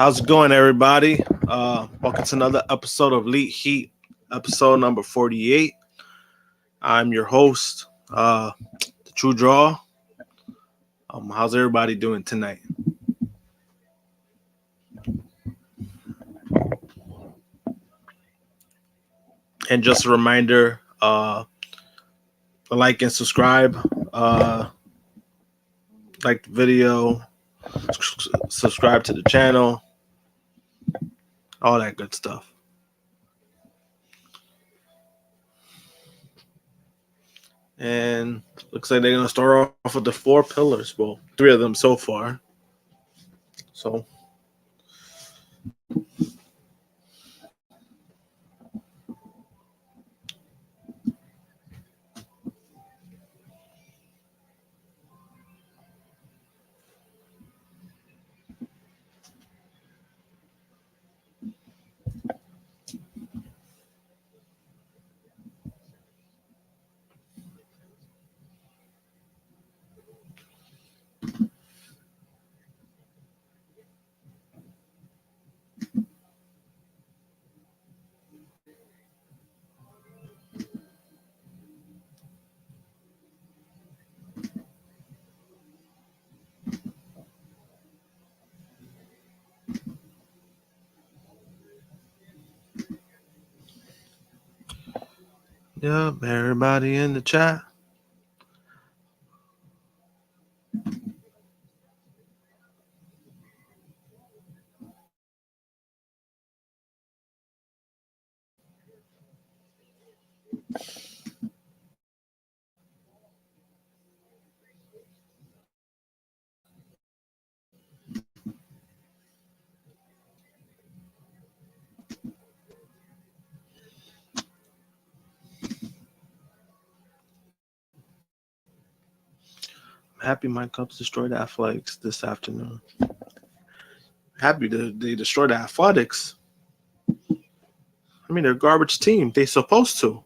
How's it going, everybody? Welcome to another episode of Elite Heat, episode number 48. I'm your host, the Tru Draw. How's everybody doing tonight? And just a reminder, like and subscribe. Like the video, subscribe to the channel, all that good stuff. And looks like they're going to start off with the four pillars. Well, three of them so far. So, yep, everybody in the chat. Happy my Cubs destroyed the Athletics this afternoon. Happy they destroyed the Athletics. I mean, they're a garbage team. They supposed to.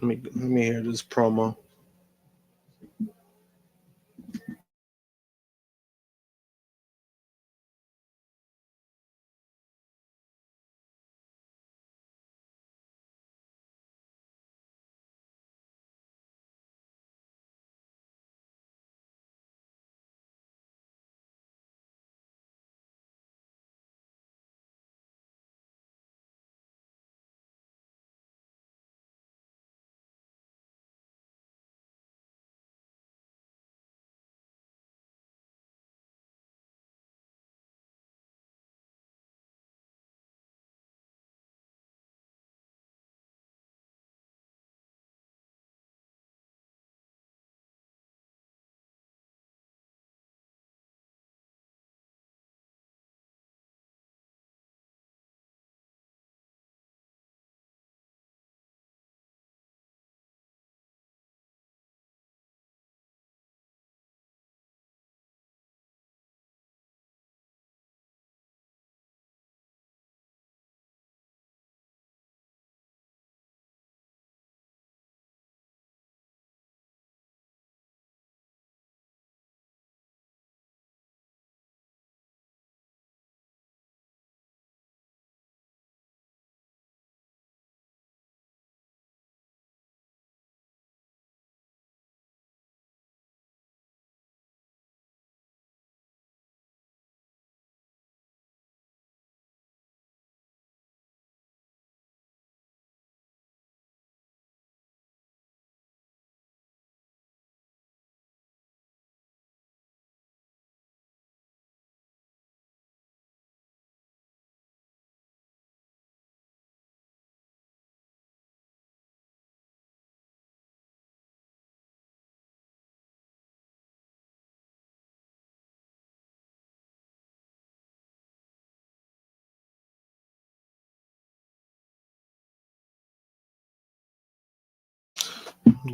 Let me hear this promo.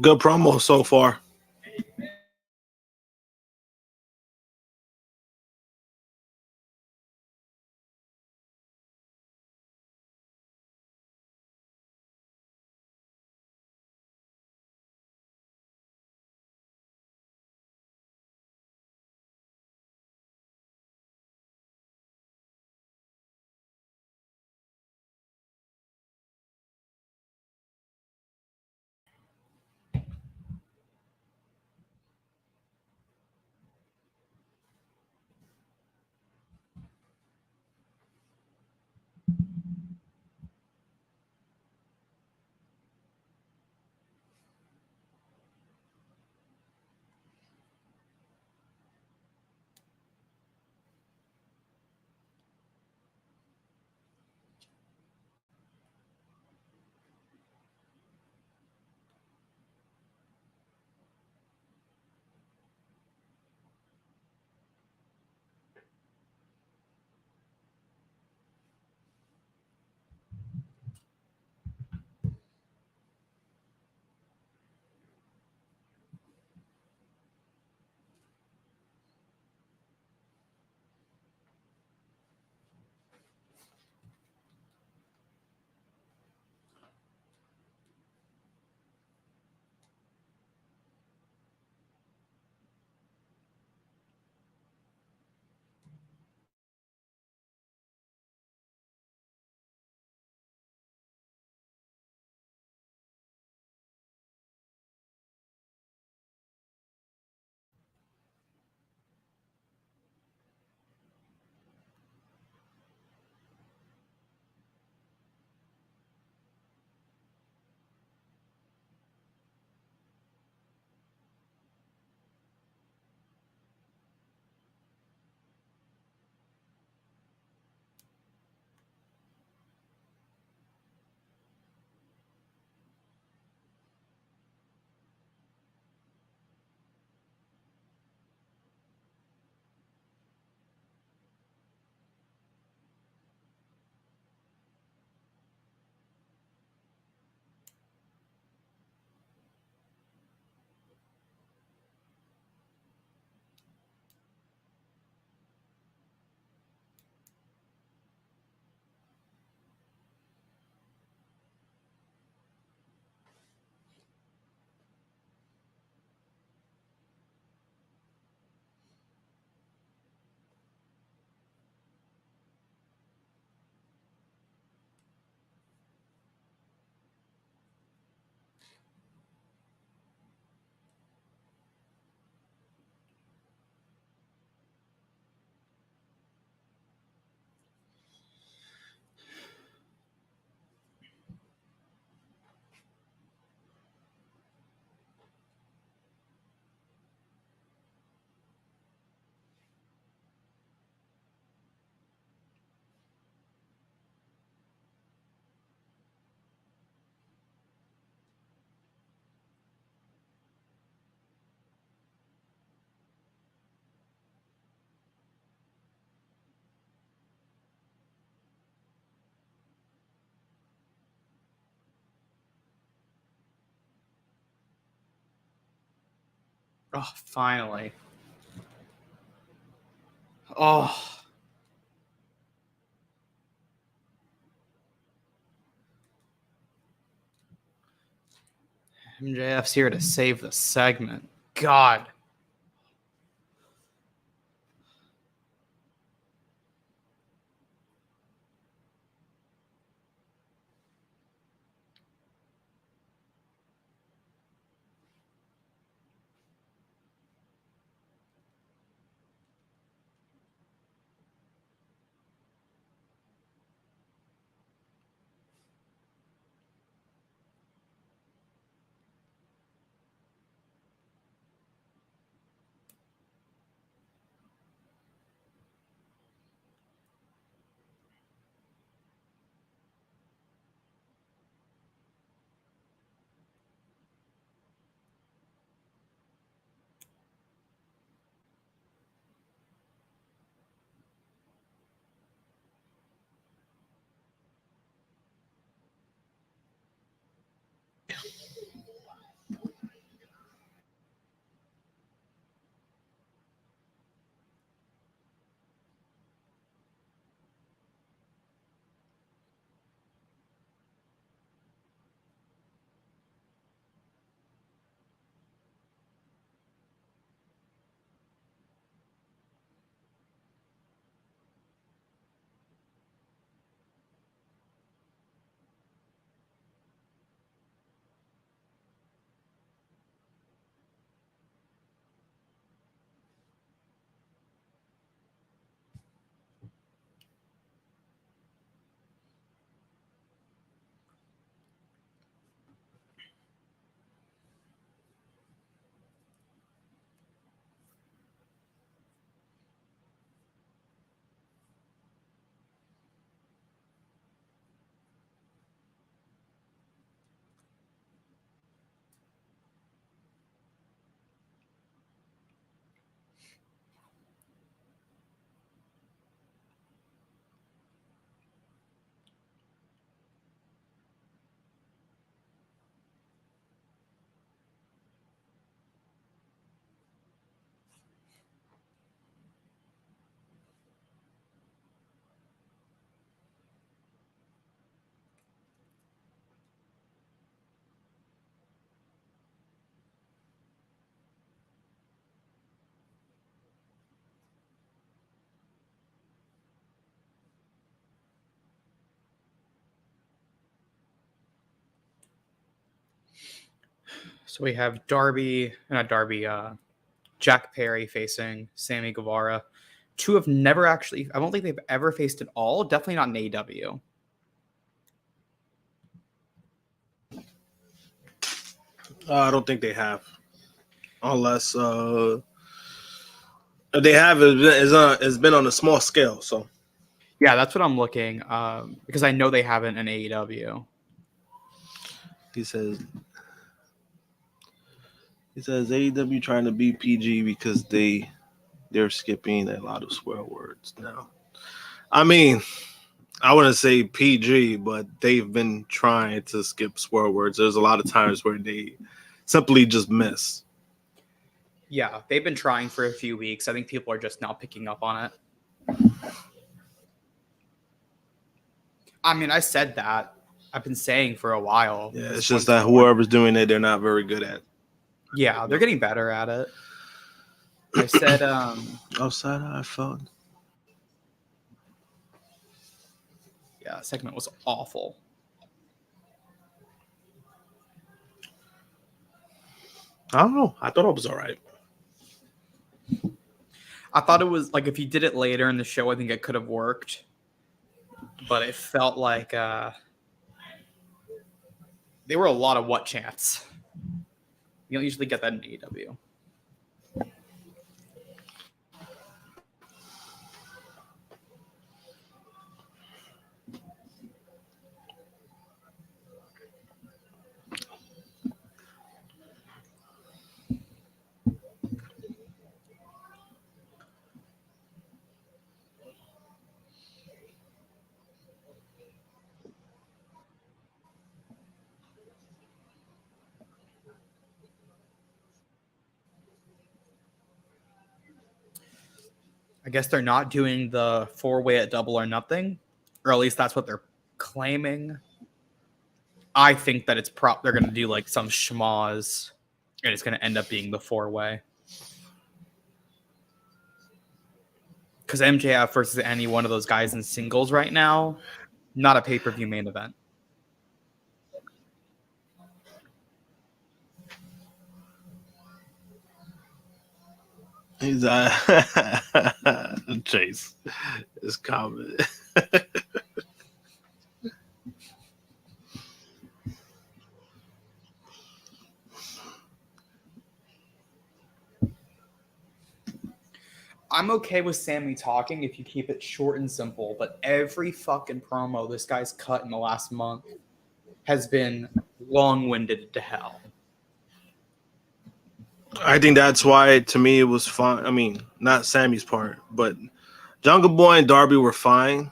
Good promo so far. Oh, finally. Oh. MJF's here to save the segment. God. So we have Jack Perry facing Sammy Guevara. Two have never actually, I don't think they've ever faced at all. Definitely not in AEW. I don't think they have, unless they have. It's been on a small scale, so Yeah, that's what I'm looking, because I know they haven't in AEW. he says AEW trying to be PG because they're skipping a lot of swear words now. I mean, I wouldn't say PG, but they've been trying to skip swear words. There's a lot of times where they simply just miss. Yeah, they've been trying for a few weeks. I think people are just now picking up on it. I mean, I said that. I've been saying for a while. Yeah, it's just that whoever's doing it, they're not very good at. Yeah, they're getting better at it. I said, outside I felt. Yeah, segment was awful. I don't know. I thought it was all right. I thought it was like if you did it later in the show, I think it could have worked. But it felt like they were a lot of what chants. You don't usually get that in AEW. I guess they're not doing the 4-way at Double or Nothing, or at least that's what they're claiming. I think that they're going to do like some schmoz, and it's going to end up being the 4-way. Because MJF versus any one of those guys in singles right now, not a pay-per-view main event. He's Chase is comment. I'm okay with Sammy talking if you keep it short and simple, but every fucking promo this guy's cut in the last month has been long-winded to hell. I think that's why, to me, it was fine. I mean, not Sammy's part, but Jungle Boy and Darby were fine.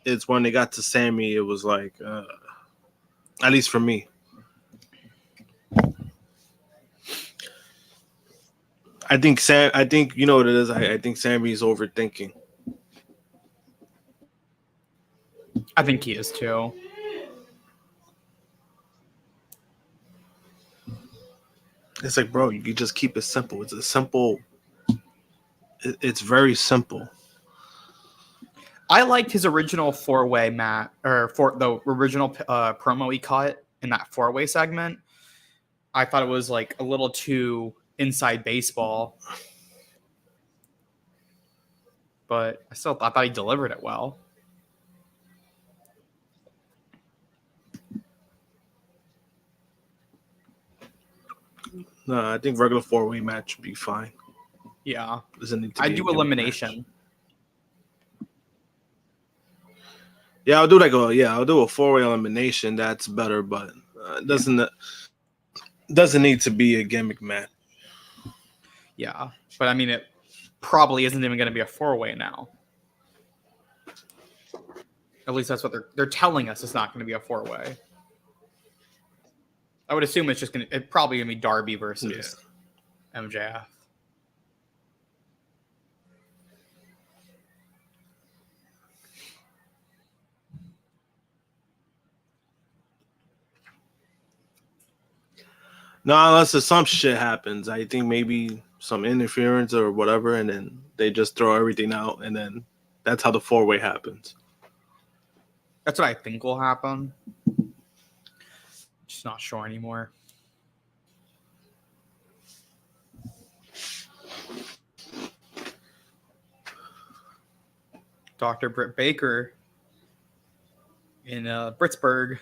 It's when they got to Sammy, it was like, at least for me. I think you know what it is. I think Sammy's overthinking. I think he is too. It's like, bro, you just keep it simple. It's a simple. It's very simple. I liked his original 4-way the original promo he cut in that 4-way segment. I thought it was like a little too inside baseball, but I thought he delivered it well. No, I think regular 4-way match would be fine. Yeah, Doesn't need to I be do a elimination. match. Yeah, I'll do a 4-way elimination. That's better, but it doesn't need to be a gimmick match. Yeah, but I mean, it probably isn't even going to be a 4-way now. At least that's what they're telling us. It's not going to be a 4-way. I would assume it's probably going to be Darby versus MJF. No, unless some shit happens. I think maybe some interference or whatever, and then they just throw everything out, and then that's how the 4-way happens. That's what I think will happen. Just not sure anymore. Dr. Britt Baker in Pittsburgh.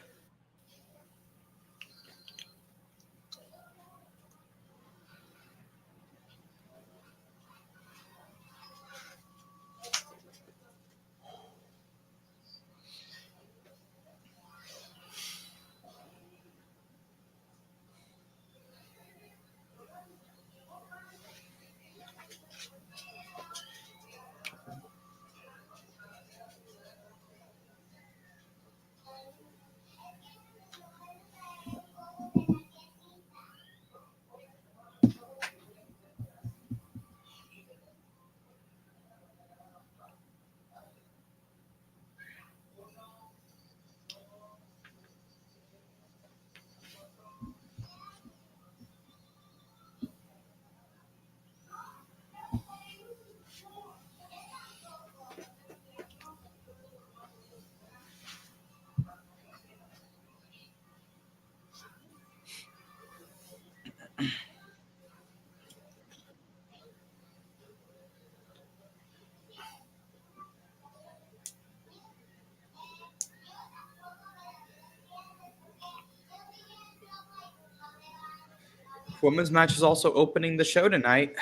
Women's match is also opening the show tonight,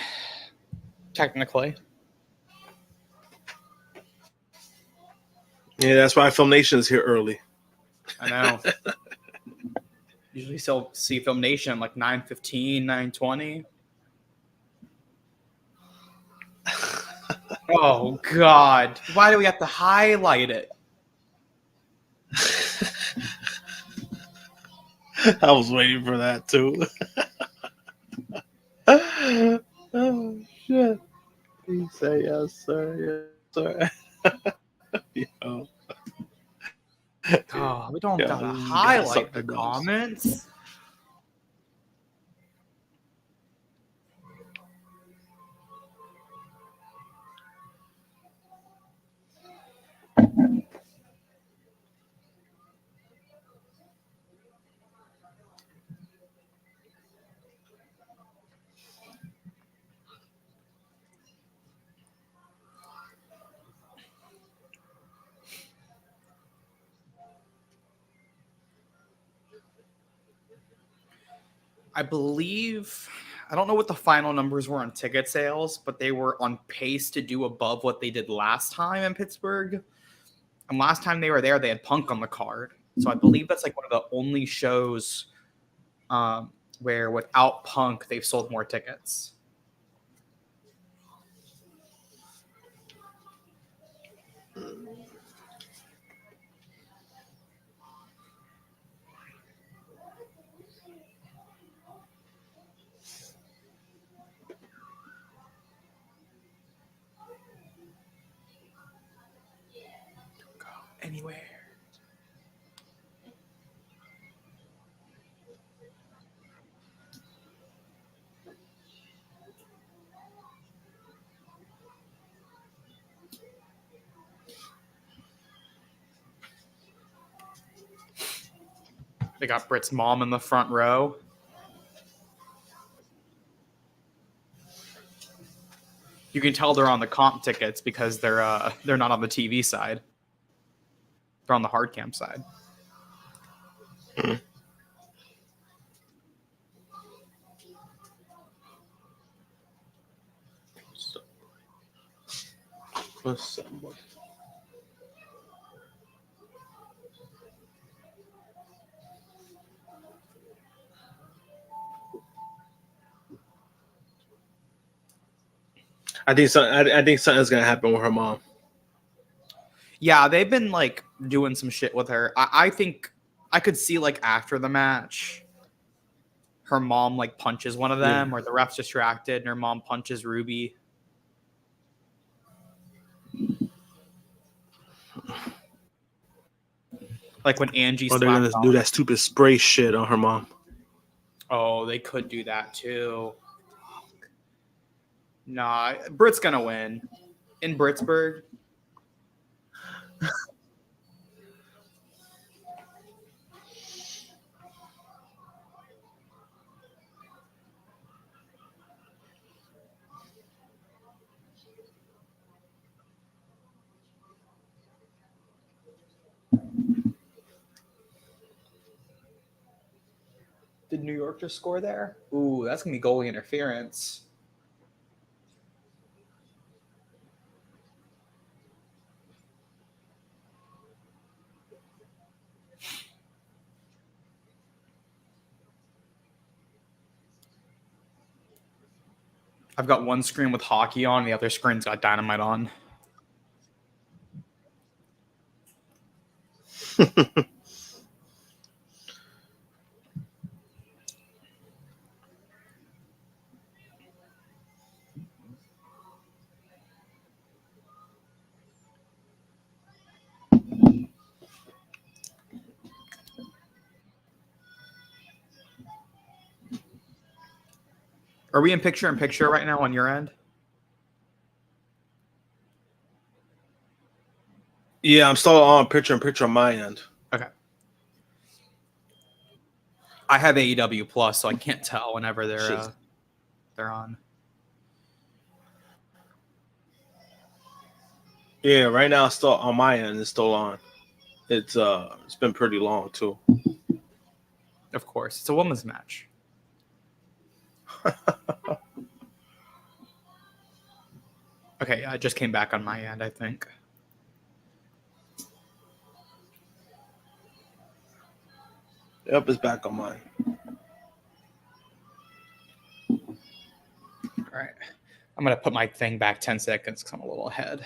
technically. Yeah, that's why Film Nation is here early. I know. Usually still see Film Nation like 9:15, 9:20. Oh, God. Why do we have to highlight it? I was waiting for that, too. Oh, shit. He said, yes, sir. Yes, sir. Yo. Oh, we don't Yeah, gotta gotta highlight suck the the balls. comments. I believe, I don't know what the final numbers were on ticket sales, but they were on pace to do above what they did last time in Pittsburgh. And last time they were there, they had Punk on the card. So I believe that's like one of the only shows where without Punk, they've sold more tickets. Go anywhere. They got Britt's mom in the front row. You can tell they're on the comp tickets because they're not on the TV side. They're on the hard cam side. What's up, boy? I think something's gonna happen with her mom. Yeah, they've been like doing some shit with her. I think I could see like after the match, her mom like punches one of them, or the ref's distracted and her mom punches Ruby. Like when Angie Or they're slapped gonna do that stupid spray shit on her mom. Oh, they could do that too. Nah, Britt's gonna win in Britsburg. Did New York just score there? Ooh, that's gonna be goalie interference. I've got one screen with hockey on, the other screen's got Dynamite on. Are we in picture right now on your end? Yeah, I'm still on picture on my end. Okay. I have AEW Plus, so I can't tell whenever they're on. Yeah, right now it's still on my end. It's still on. It's been pretty long too. Of course, it's a women's match. Okay, yeah, it just came back on my end, I think. Yep, it's back on mine. All right. I'm going to put my thing back 10 seconds because I'm a little ahead.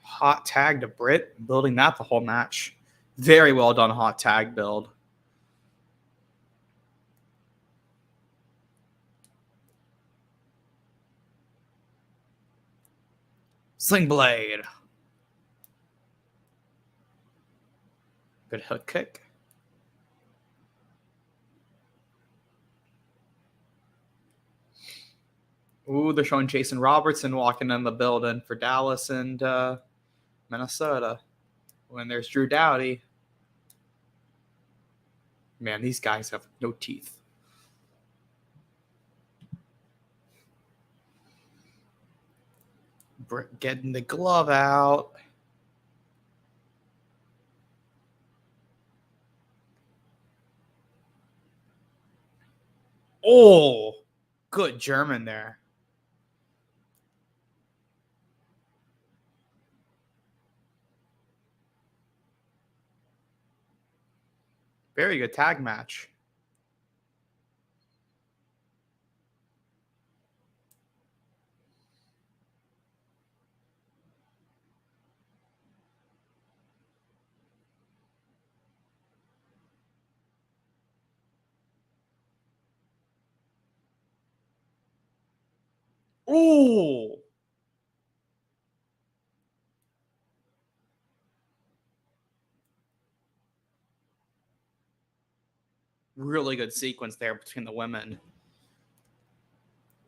Hot tag to Britt, building that the whole match. Very well done hot tag build. Sling Blade. Good hook kick. Ooh, they're showing Jason Robertson walking in the building for Dallas and Minnesota. When there's Drew Doughty. Man, these guys have no teeth. Britt getting the glove out. Oh, good German there. Very good tag match. Ooh. Really good sequence there between the women.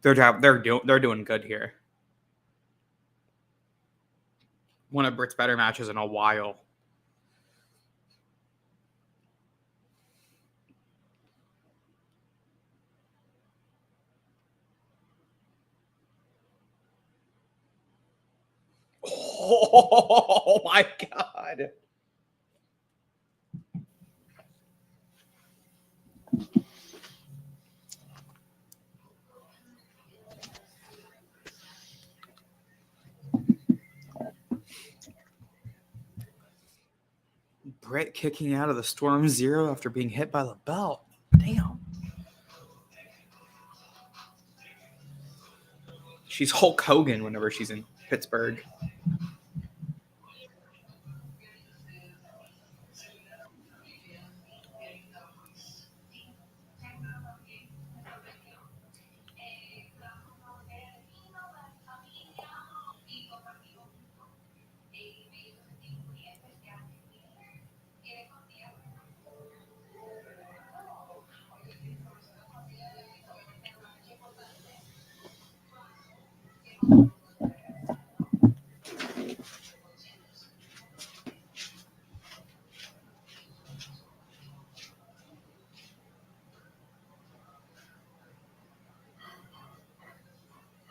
They're doing good here. One of Britt's better matches in a while. Oh my god. Britt kicking out of the Storm Zero after being hit by the belt. Damn. She's Hulk Hogan whenever she's in Pittsburgh.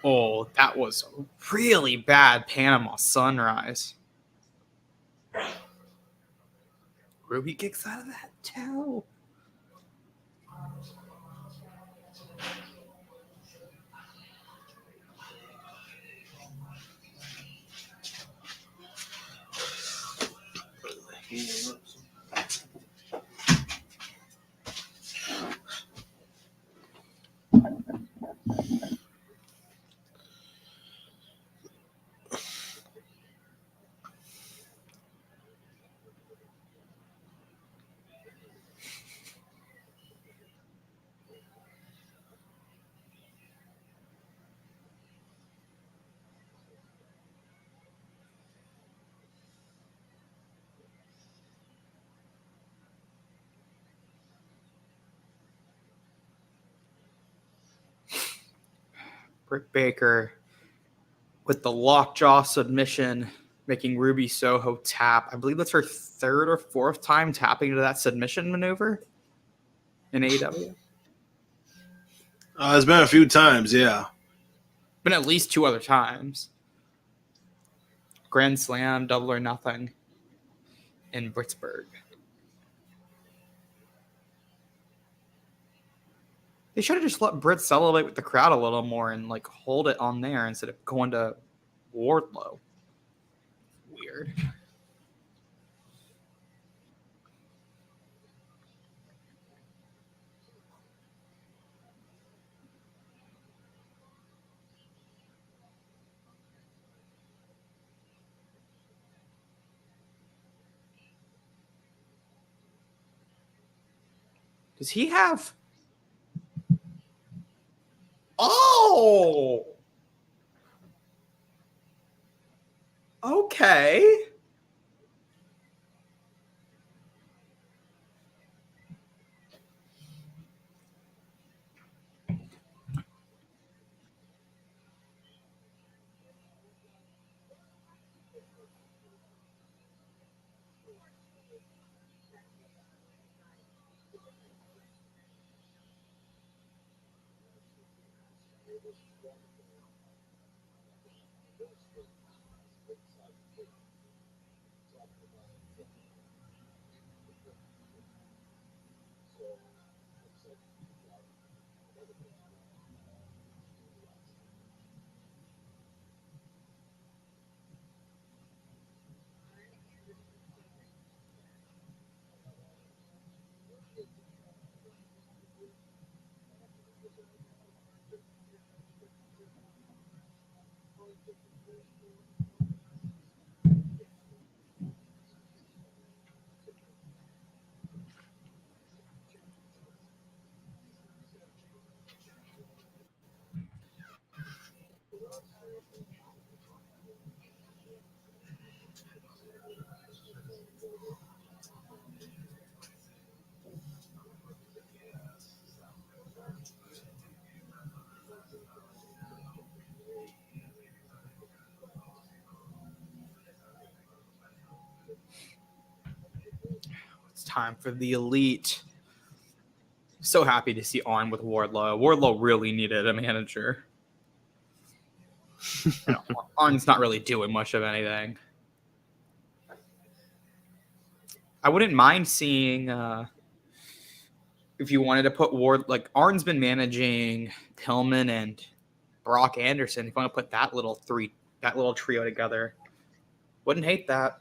Oh, that was a really bad Panama Sunrise. Ruby kicks out of that too. Britt Baker with the lockjaw submission, making Ruby Soho tap. I believe that's her third or fourth time tapping into that submission maneuver in AEW. It's been a few times, yeah. Been at least two other times. Grand Slam, Double or Nothing in Pittsburgh. They should have just let Britt celebrate with the crowd a little more and like hold it on there instead of going to Wardlow. Weird. Does he have... Oh! It's time for the Elite. So happy to see Arn with Wardlow. Wardlow really needed a manager. Arn's not really doing much of anything. I wouldn't mind seeing if you wanted to put Arn's been managing Pillman and Brock Anderson. If you want to put that little trio together, wouldn't hate that.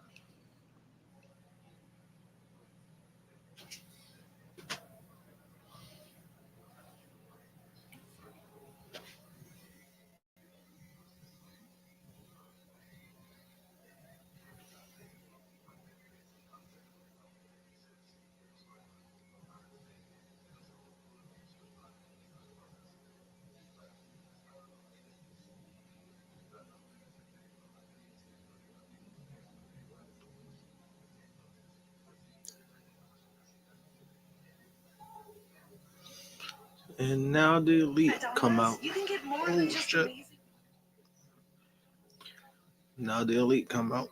And now the Elite come out. Oh, shit. Now the Elite come out.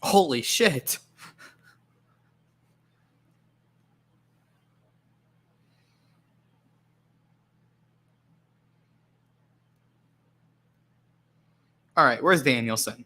Holy shit. All right, where's Danielson?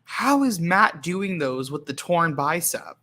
How is Matt doing those with the torn bicep?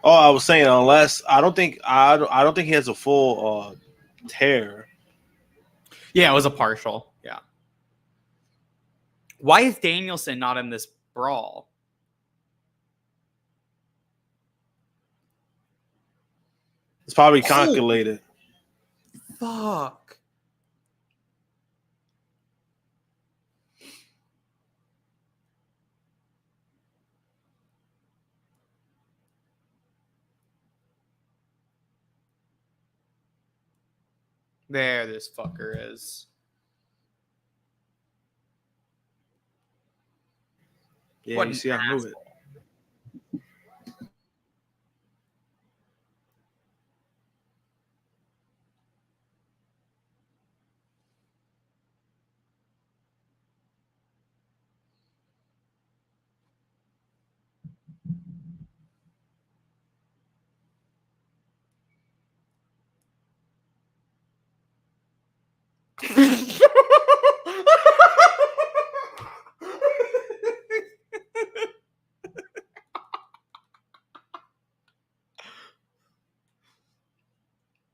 Oh, I was saying unless I don't think he has a full tear. Yeah, it was a partial. Yeah. Why is Danielson not in this brawl? It's probably calculated. Fuck. There this fucker is. Yeah, What you an see, I knew it.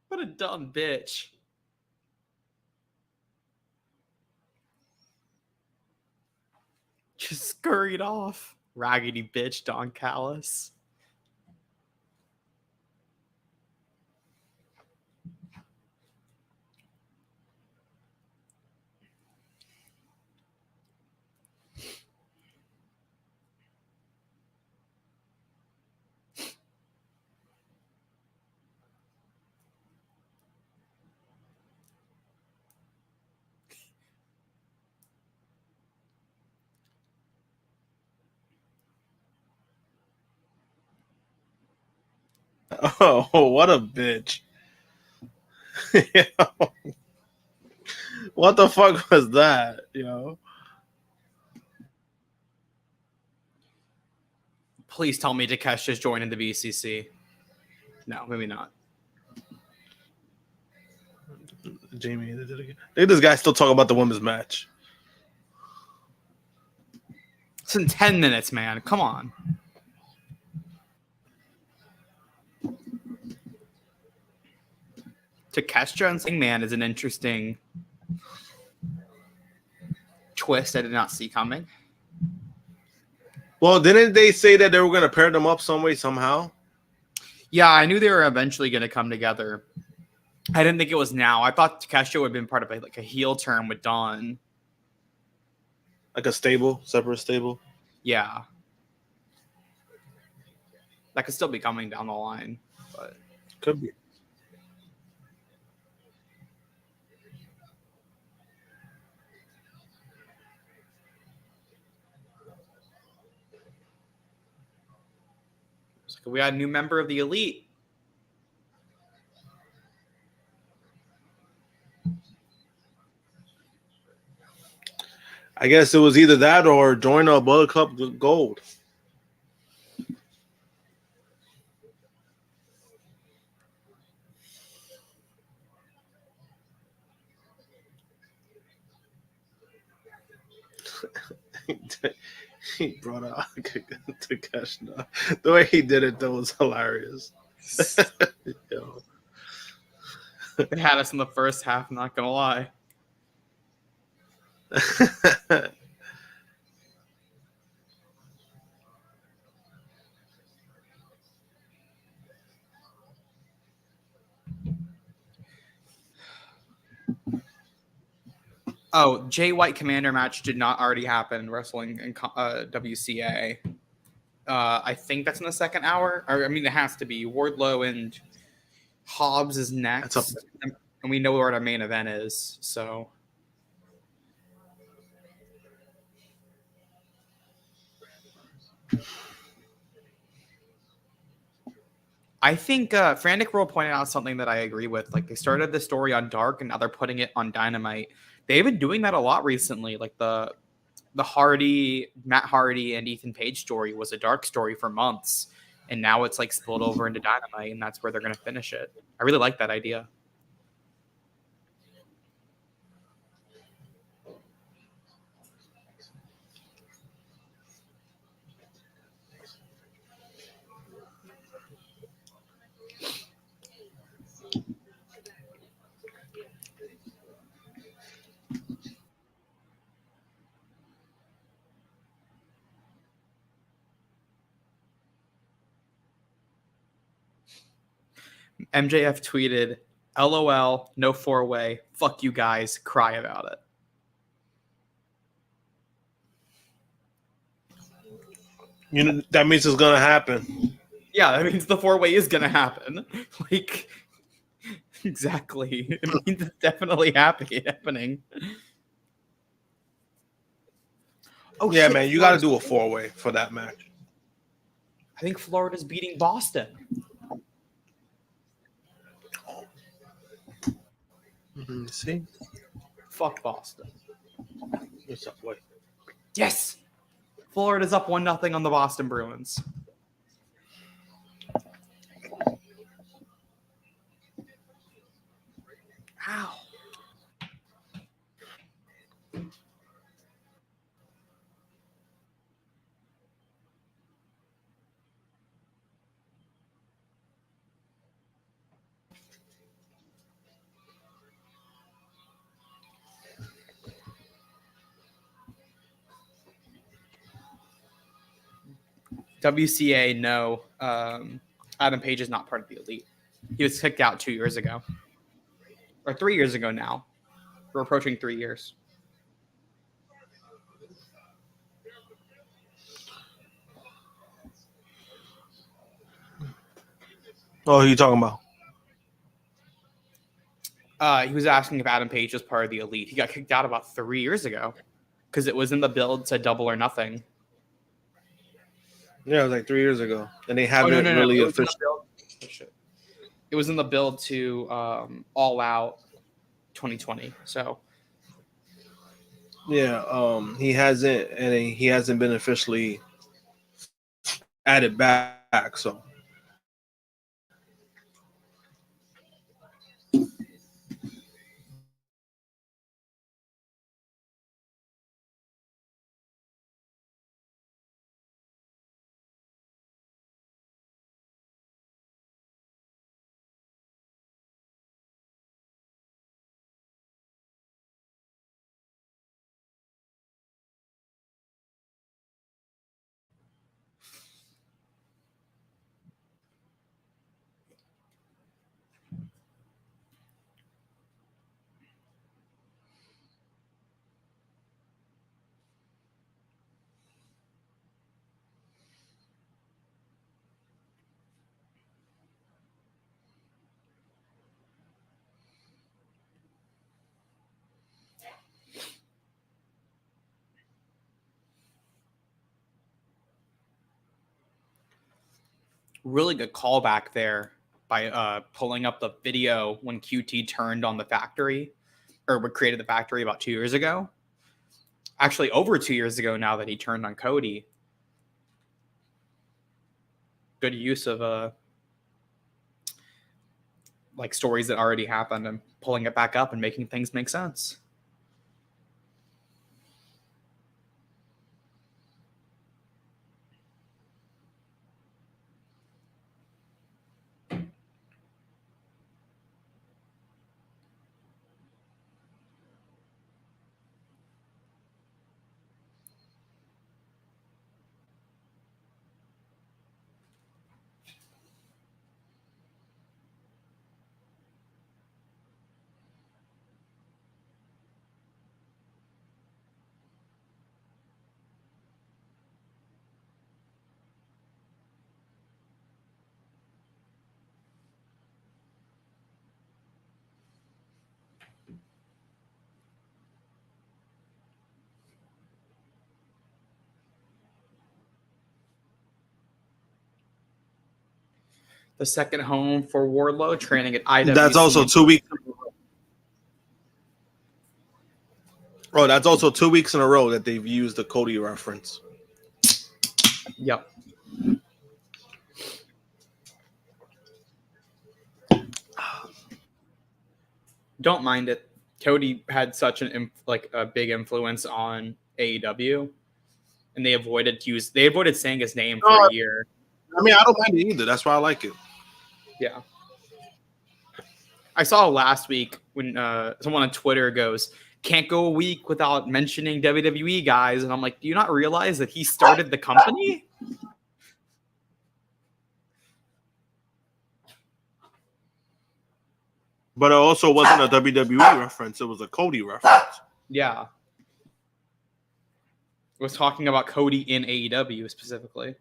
What a dumb bitch. Just scurried off. Raggedy bitch, Don Callis. Oh, what a bitch! What the fuck was that? Please tell me Takesh just joined in the BCC. No, maybe not. Jamie, did it again. Look at this guy still talking about the women's match. It's in 10 minutes, man. Come on. Takeshita and Singman is an interesting twist I did not see coming. Well, didn't they say that they were going to pair them up some way, somehow? Yeah, I knew they were eventually going to come together. I didn't think it was now. I thought Takeshita would have been part of like a heel turn with Dawn. Like a separate stable? Yeah. That could still be coming down the line. But Could be. we got a new member of the Elite. I guess it was either that or join a Bullet Club Gold. He brought out Takeshita. The way he did it, though, was hilarious. Yo. They had us in the first half, not going to lie. Oh, Jay White Commander match did not already happen wrestling in WCA. I think that's in the second hour. Or, I mean, it has to be. Wardlow and Hobbs is next. And we know where our main event is. So I think Frantic World pointed out something that I agree with. Like, they started the story on Dark and now they're putting it on Dynamite. They've been doing that a lot recently. Like the Matt Hardy and Ethan Page story was a Dark story for months. And now it's like spilled over into Dynamite, and that's where they're going to finish it. I really like that idea. MJF tweeted, "LOL, no 4-way. Fuck you guys. Cry about it." You know that means it's gonna happen. Yeah, that means the 4-way is gonna happen. Like, exactly. It means it's definitely happening. Oh yeah, shit, man, you got to do a 4-way for that match. I think Florida's beating Boston. See, Fuck Boston. what's up? Wait. Yes, Florida's up 1-0 on the Boston Bruins. Ow. WCA, no. Adam Page is not part of the Elite. He was kicked out 2 years ago. Or 3 years ago now. We're approaching 3 years. Oh, who are you talking about? He was asking if Adam Page was part of the Elite. He got kicked out about 3 years ago because it was in the build to Double or Nothing. Yeah, it was like 3 years ago, and they haven't really official. It was in the build to All Out 2020. So yeah, he hasn't been officially added back. So really good callback there by pulling up the video when QT turned on the factory or created the factory about 2 years ago. Actually, over 2 years ago now that he turned on Cody. Good use of like stories that already happened and pulling it back up and making things make sense. The second home for Wardlow, training at IWC. that's also 2 weeks. Oh, that's also 2 weeks in a row that they've used the Cody reference. Yep. Don't mind it. Cody had such a big influence on AEW, and they avoided saying his name for a year. I mean, I don't mind it either. That's why I like it. Yeah. I saw last week when someone on Twitter goes, "Can't go a week without mentioning WWE guys," and I'm like, do you not realize that he started the company? But it also wasn't a WWE reference. It was a Cody reference. Yeah. Was talking about Cody in AEW specifically.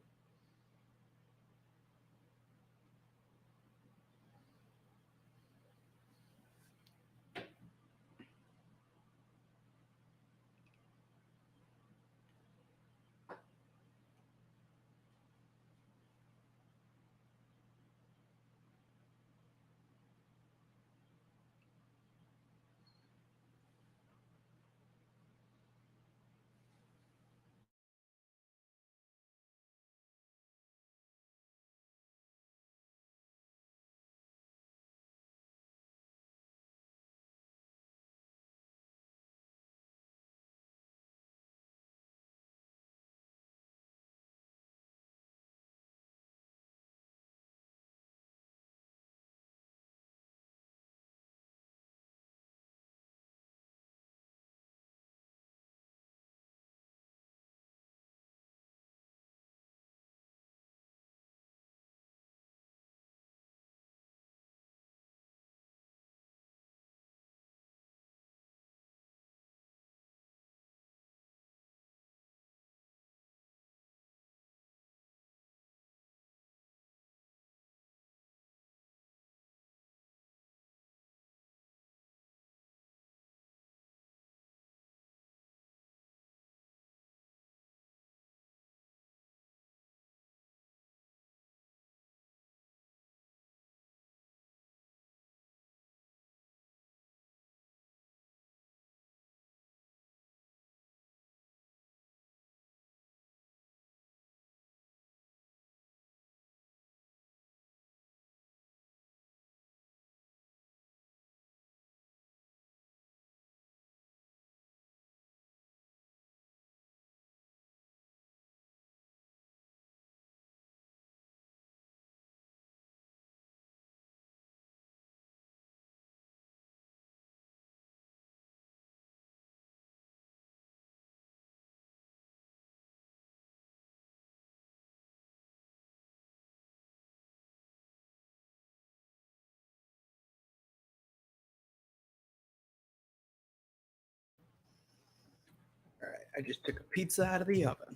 All right, I just took a pizza out of the oven.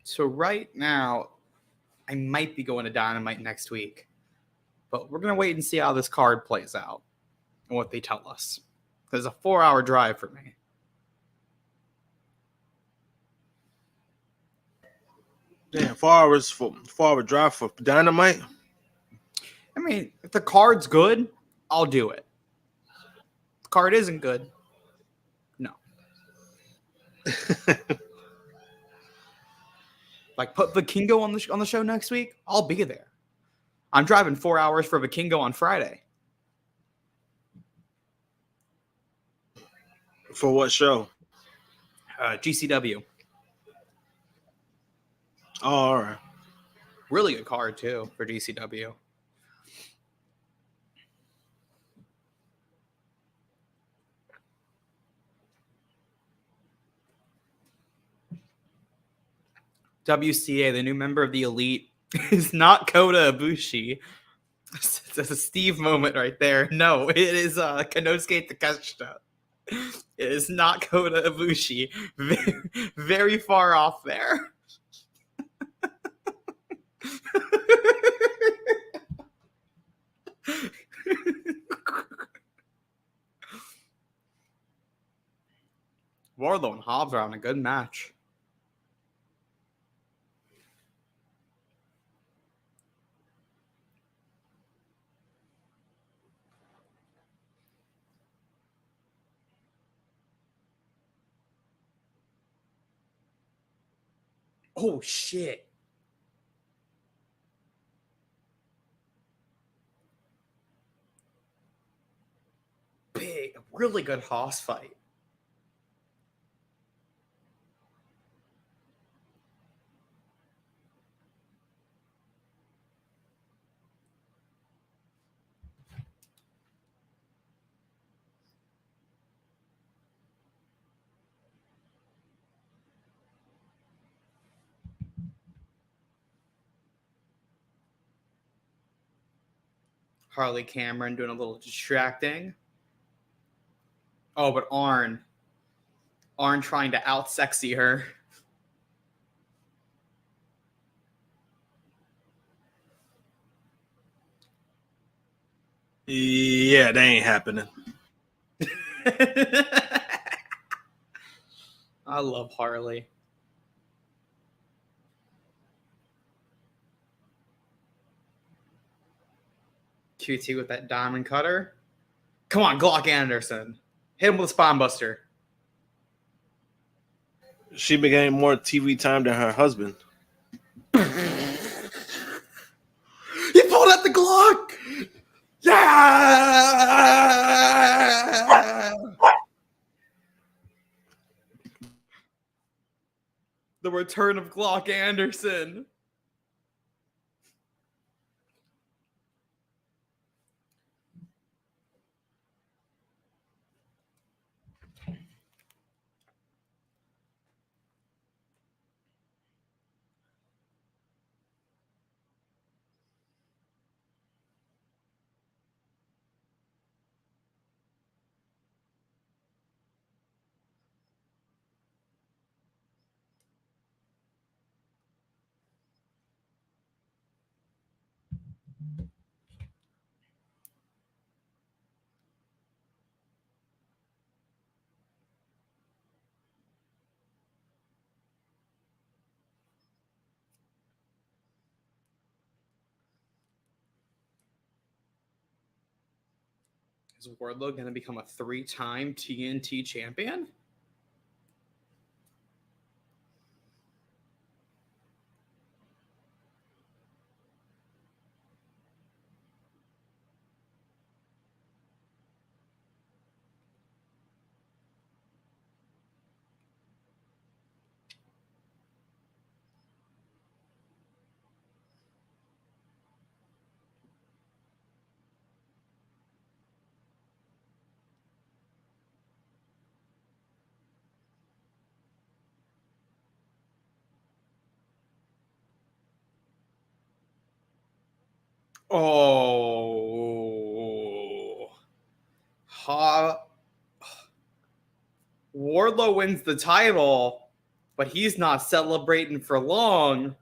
So right now, I might be going to Dynamite next week, but we're gonna wait and see how this card plays out and what they tell us. There's a 4-hour drive for me. Damn, 4 hour drive for Dynamite. I mean, if the card's good, I'll do it. If the card isn't good, no. Like, put Vikingo on the show next week, I'll be there. I'm driving 4 hours for Vikingo on Friday. For what show? GCW. Oh, all right. Really good card, too, for GCW. WCA, the new member of the Elite, is not Kota Ibushi. That's a Steve moment right there. No, it is Konosuke Takeshita. It is not Kota Ibushi. Very, very far off there. Wardlow and Hobbs are on a good match. Oh, shit. Big, really good Hoss fight. Harley Cameron doing a little distracting. Oh, but Arn trying to out sexy her. Yeah, that ain't happening. I love Harley. QT with that diamond cutter. Come on, Glock Anderson. Hit him with a spine buster. She been getting more TV time than her husband. He pulled out the Glock. Yeah. The return of Glock Anderson. Is Wardlow going to become a 3-time TNT champion? Oh. Wardlow wins the title, but he's not celebrating for long.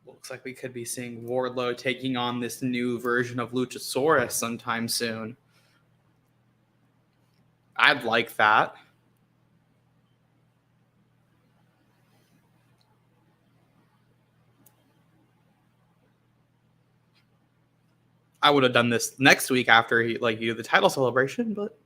Looks like we could be seeing Wardlow taking on this new version of Luchasaurus sometime soon. I'd like that. I would have done this next week after he you do the title celebration, but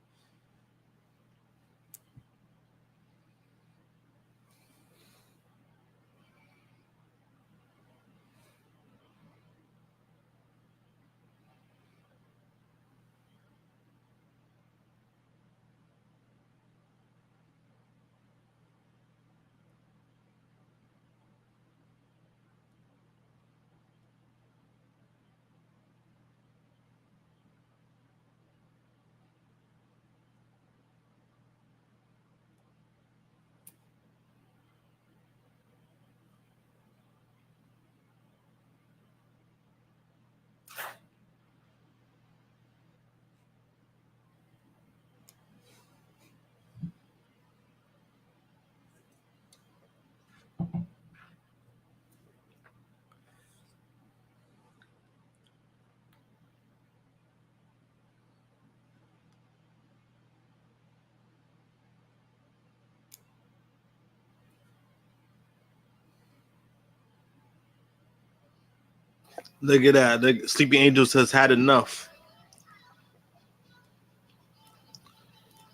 Look at that. The Sleeping Angels has had enough.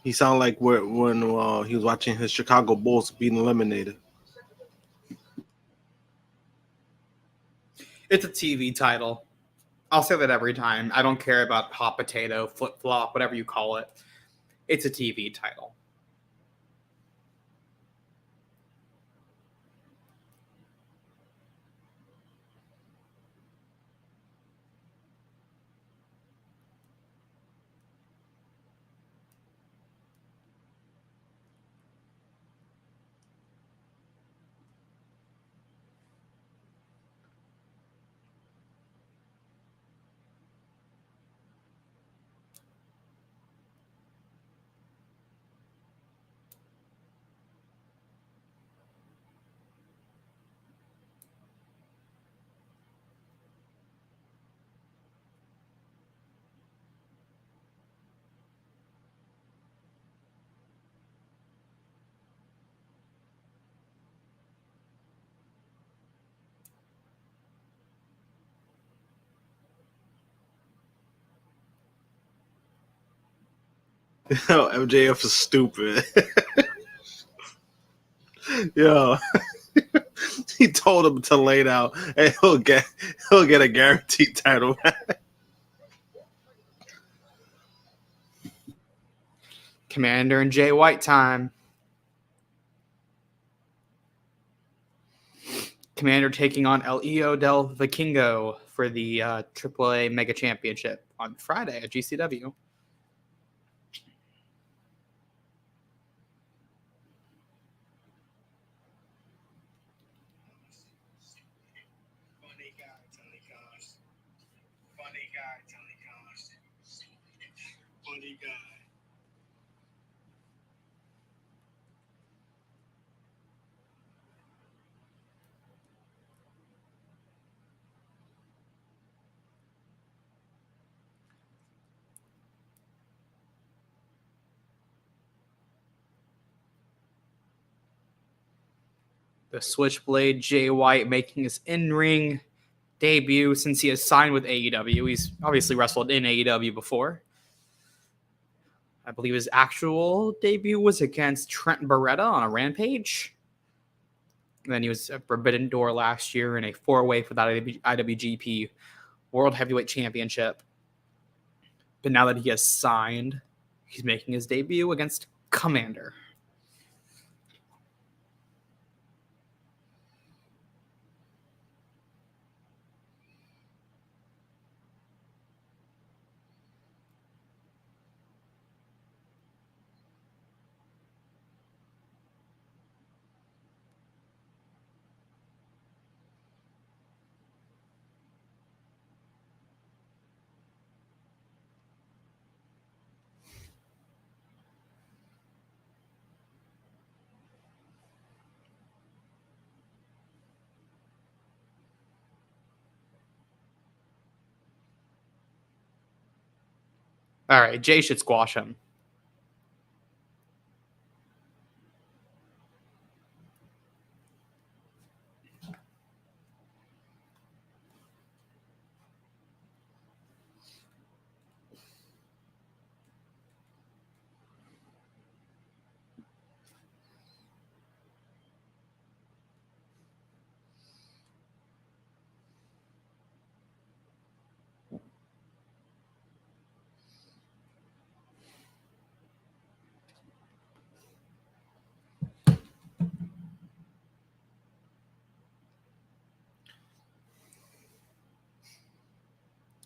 He sounded like when he was watching his Chicago Bulls being eliminated. It's a TV title. I'll say that every time. I don't care about hot potato, flip flop, whatever you call it. It's a TV title. MJF is stupid. Yo, he told him to lay down, and he'll get a guaranteed title. Commander and Jay White time. Commander taking on El Hijo del Vikingo for the AAA Mega Championship on Friday at GCW. Funny guy. The Switchblade Jay White making his in-ring debut since he has signed with AEW. He's obviously wrestled in AEW before. I believe his actual debut was against Trent Beretta on a Rampage. And then he was at Forbidden Door last year in a four-way for that IWGP World Heavyweight Championship. But now that he has signed, he's making his debut against Commander. All right, Jay should squash him.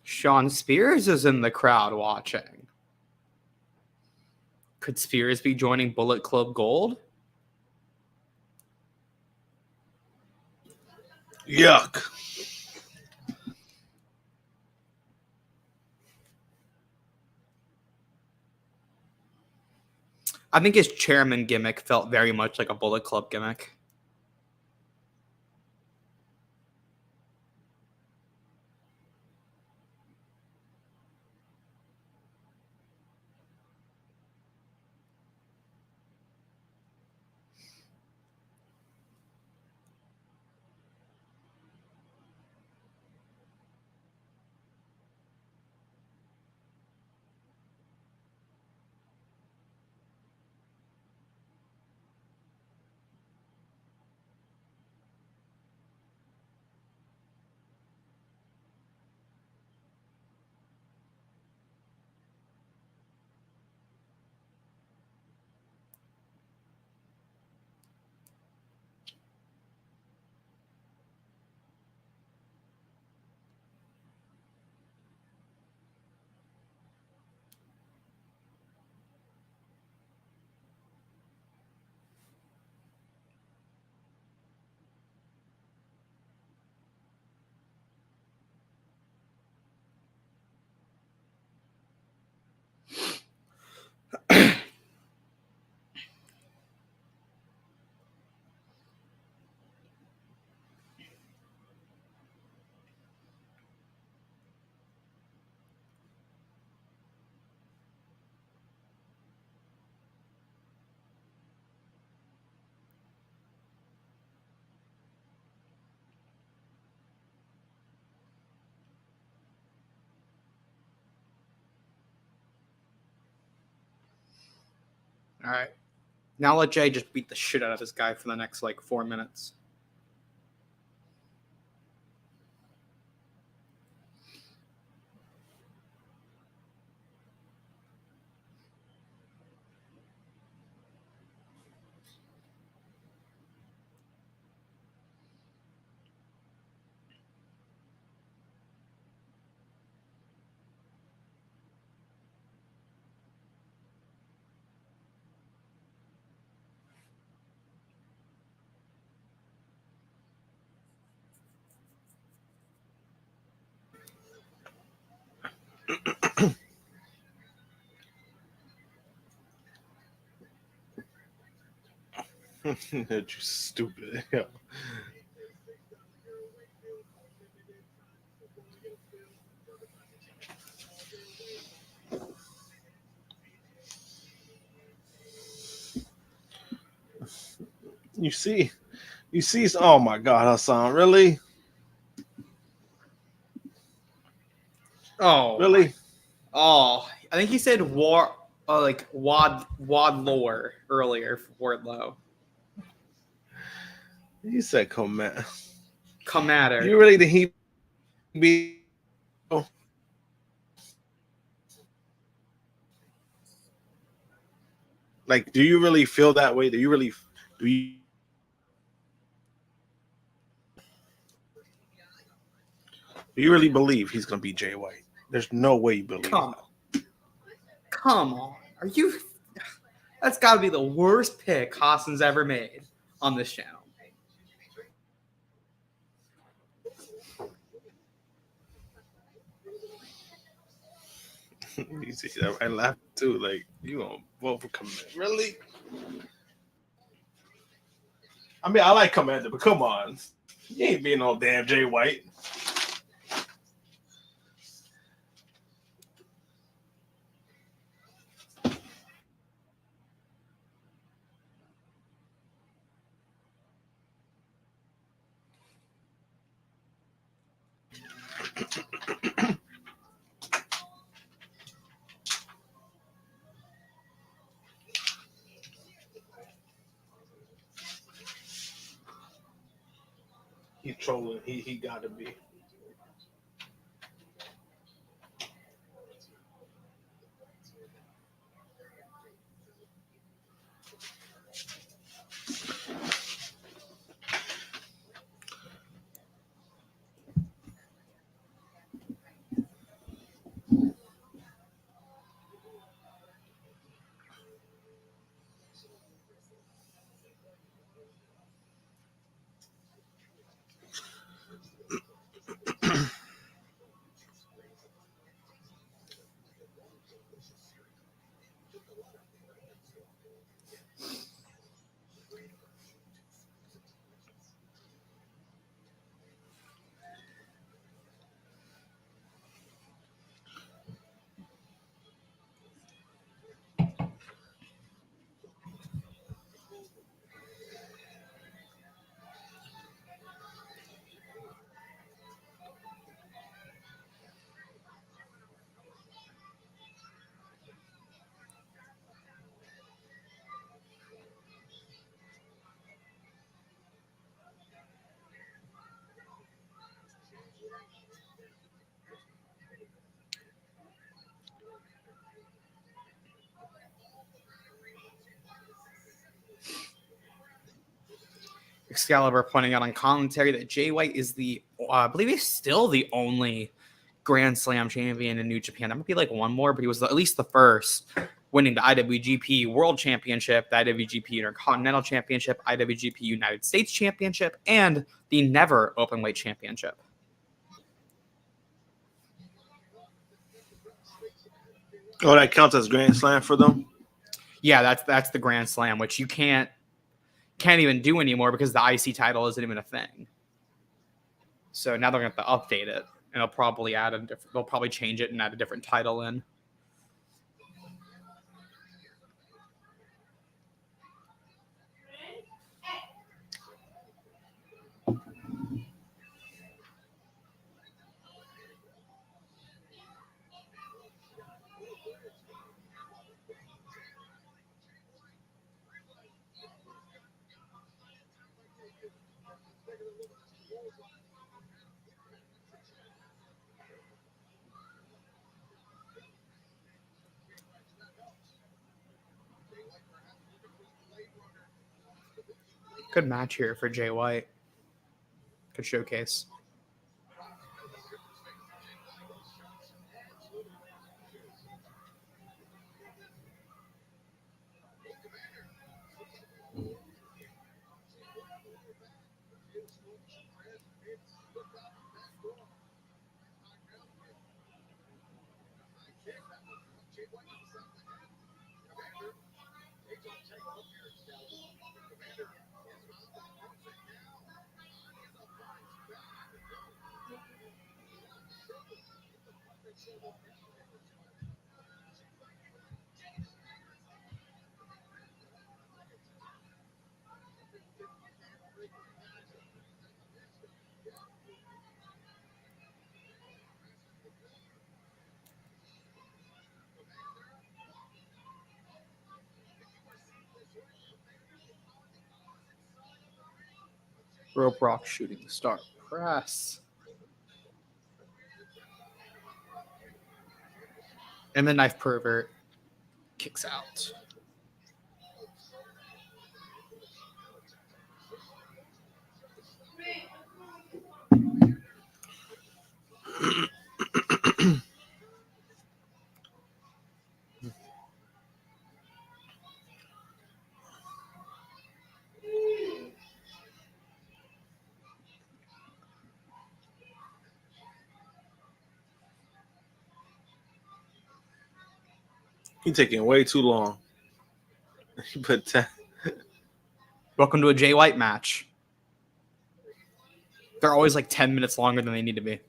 Sean Spears is in the crowd watching. Could Spears be joining Bullet Club Gold? Yuck. I think his chairman gimmick felt very much like a Bullet Club gimmick. All right. Now let Jay just beat the shit out of this guy for the next 4 minutes. You stupid. You see, oh my God, Hassan, really? Oh, Really? Oh, I think he said Wardlow earlier for Wardlow. You said comment. Commander. You really think he be? Like, do you really feel that way? Do you really believe he's gonna beat Jay White? There's no way you believe that. Come on. Are you? That's got to be the worst pick Hassan's ever made on this channel. You see, I laughed too. Like, you gonna vote for Commander? Really? I mean, I like Commander, but come on, you ain't being no damn Jay White. He's trolling. He got to be. Excalibur pointing out on commentary that Jay White is I believe he's still the only Grand Slam champion in New Japan. That might be one more, but he was at least the first, winning the IWGP World Championship, the IWGP Intercontinental Championship, IWGP United States Championship, and the Never Openweight Championship. Oh, that counts as Grand Slam for them? Yeah, that's the Grand Slam, which you can't even do anymore because the IC title isn't even a thing. So now they're going to have to update it, and they'll probably they'll probably change it and add a different title in. Good match here for Jay White. Good showcase. Rope Rock shooting star press. And the knife pervert kicks out. He's taking way too long. He put 10. Welcome to a Jay White match. They're always like 10 minutes longer than they need to be.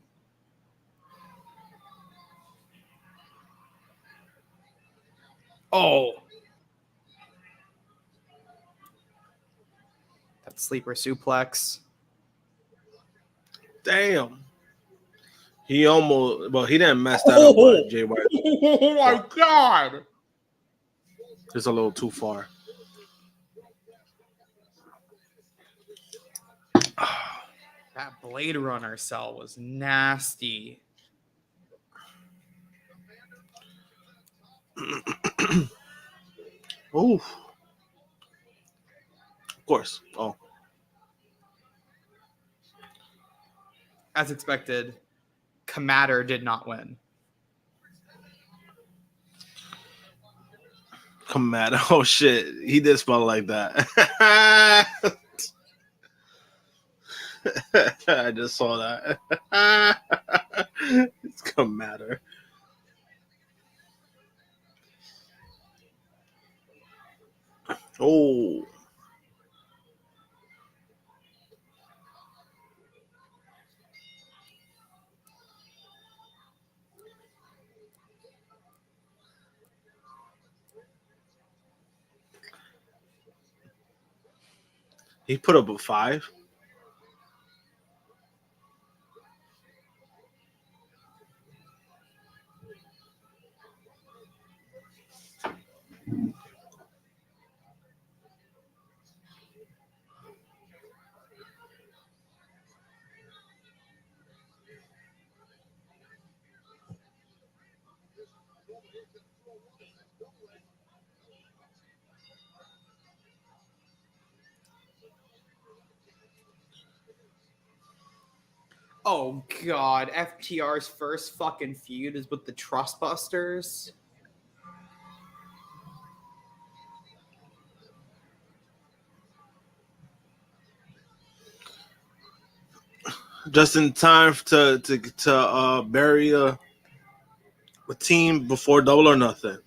Oh. That sleeper suplex. Damn. He almost, well, he didn't mess that up, but Jay White. Oh my God. It's a little too far. That Blade Runner cell was nasty. Oof. Of course. Oh. As expected, Commander did not win. Come mad. Oh shit. He did spell it like that. I just saw that. It's Commander. Oh. He put up a 5. Oh God, FTR's first fucking feud is with the Trustbusters. Just in time to bury a team before Double or Nothing.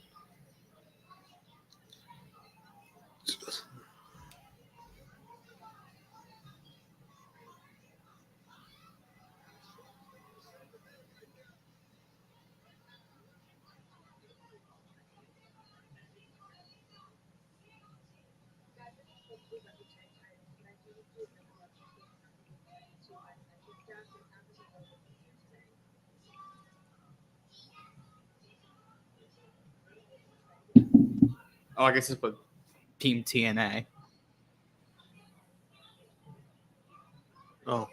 Oh, I guess it's with Team TNA. Oh.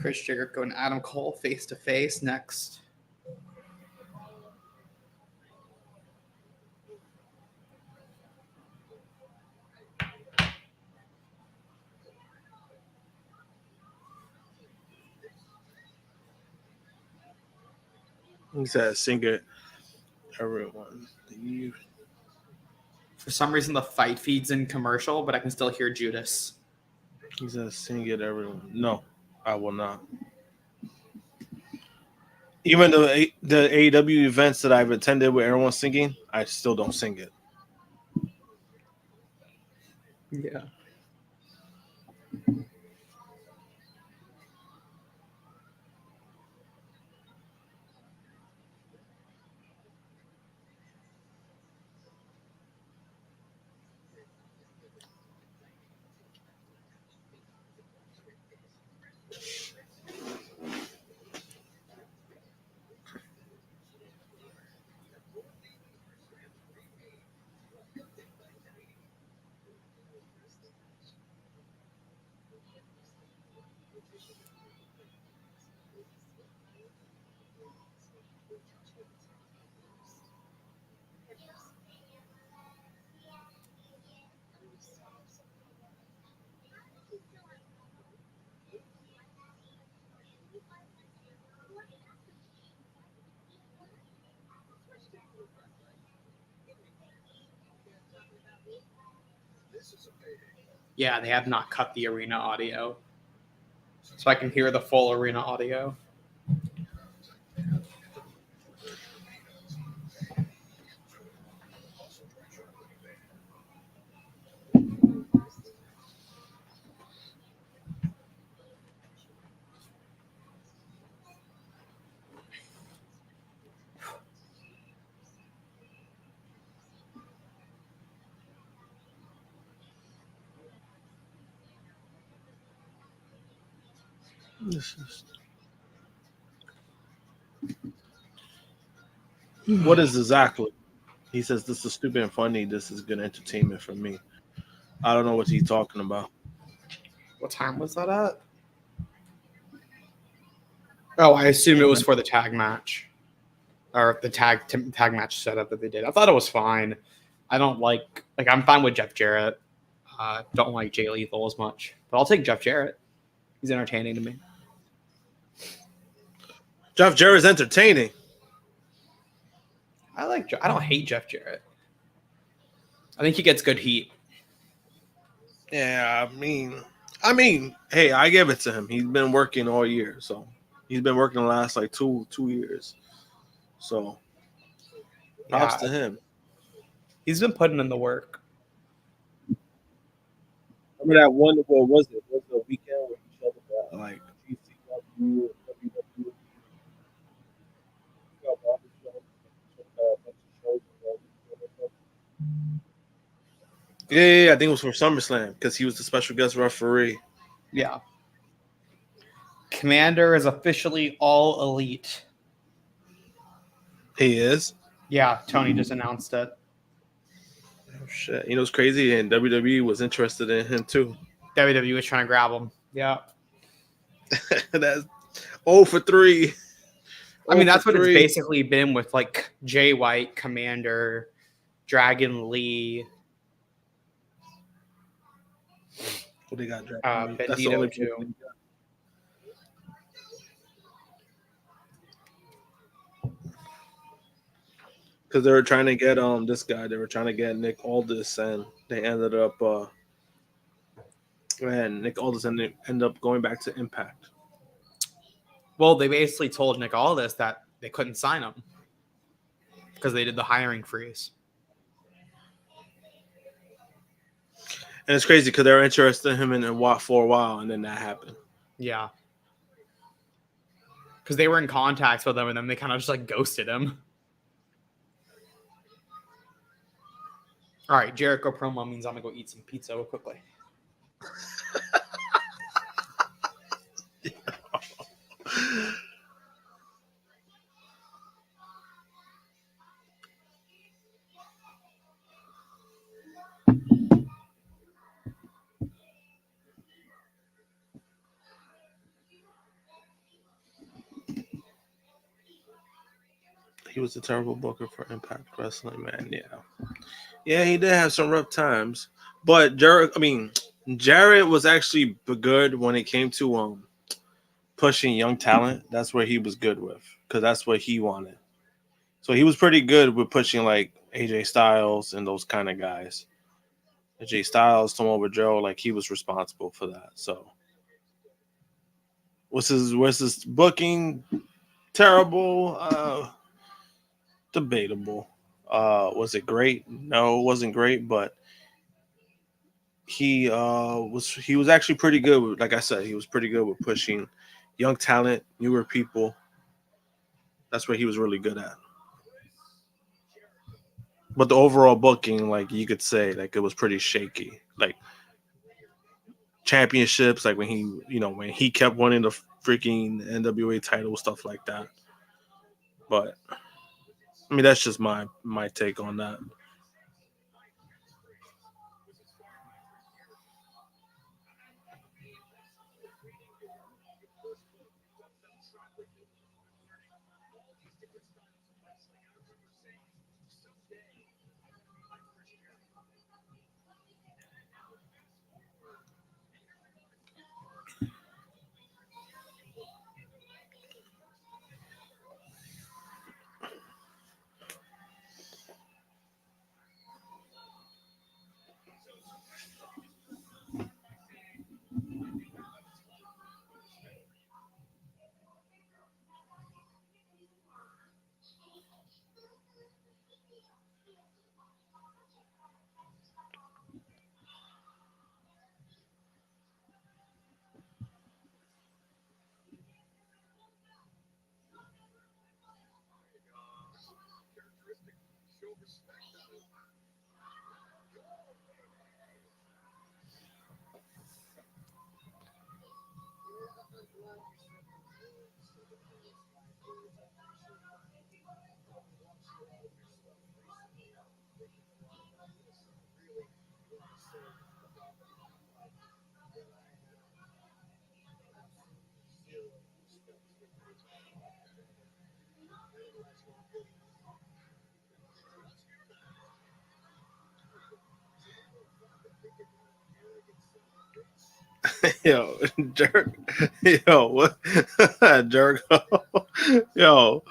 Chris Jericho and Adam Cole face to face next. He said, "Sing it, everyone." For some reason, the fight feed's in commercial, but I can still hear Judas. He said, "Sing it, everyone." No, I will not. Even the AEW events that I've attended where everyone's singing, I still don't sing it. Yeah. Yeah, they have not cut the arena audio. So I can hear the full arena audio. What is exactly? He says, "This is stupid and funny. This is good entertainment for me." I don't know what he's talking about. What time was that at? Oh, I assume it was for the tag match. Or the tag match setup that they did. I thought it was fine. I don't like I'm fine with Jeff Jarrett. Don't like Jay Lethal as much, but I'll take Jeff Jarrett. He's entertaining to me. Jeff Jarrett's entertaining. I don't hate Jeff Jarrett. I think he gets good heat. Yeah, I mean, hey, I give it to him. He's been working all year, so he's been working the last like two years. So props to him. He's been putting in the work. Remember that one? What was it? Was the weekend where he showed up at like GCW, WWE? Yeah, I think it was for SummerSlam because he was the special guest referee. Yeah. Commander is officially all elite. He is. Yeah, Tony just announced it. Oh, shit. You know, it's crazy, and WWE was interested in him too. WWE was trying to grab him. Yeah. That's 0 for 3. I mean, that's what it's basically been with like Jay White, Commander, Dragon Lee. What they got? Bandito too. Because they were trying to get this guy. They were trying to get Nick Aldis, and they ended up and Nick Aldis ended up going back to Impact. Well, they basically told Nick Aldis that they couldn't sign him because they did the hiring freeze. And it's crazy because they were interested in him for a while, and then that happened. Yeah. Because they were in contacts with him, and then they kind of just like ghosted him. All right, Jericho promo means I'm gonna go eat some pizza real quickly. He was a terrible booker for Impact Wrestling, man. Yeah, he did have some rough times, but Jarrett was actually good when it came to pushing young talent. That's where he was good with, because that's what he wanted. So he was pretty good with pushing like AJ Styles and those kind of guys. AJ Styles, Samoa Joe, like he was responsible for that. So was his booking terrible? Debatable. Was it great? No, it wasn't great, but he was actually pretty good with, like I said, he was pretty good with pushing young talent, newer people. That's what he was really good at. But the overall booking, like you could say, like it was pretty shaky. Like championships, like when he kept winning the freaking NWA title, stuff like that. But I mean, that's just my take on that. Yo, jerk. Yo, what? Jerk. Yo.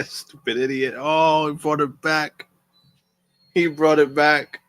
Stupid idiot. Oh, he brought it back. He brought it back.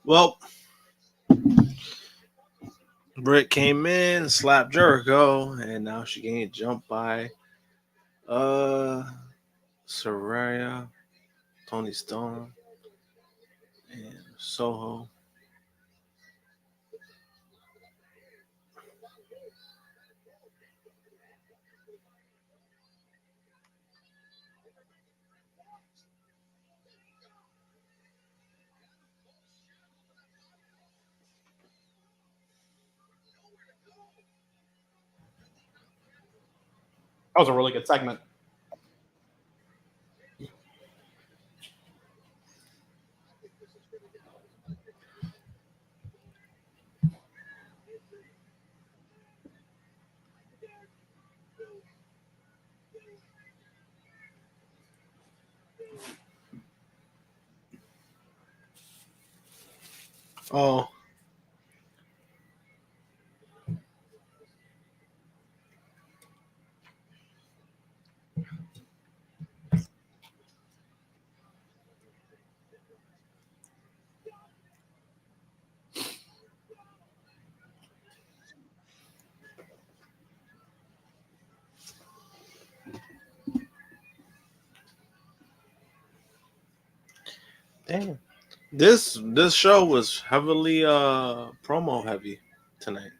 Well, Britt came in, slapped Jericho, and now she getting jumped by Saraya, Tony Storm, and Soho. That was a really good segment. Oh, damn. This show was heavily promo heavy tonight.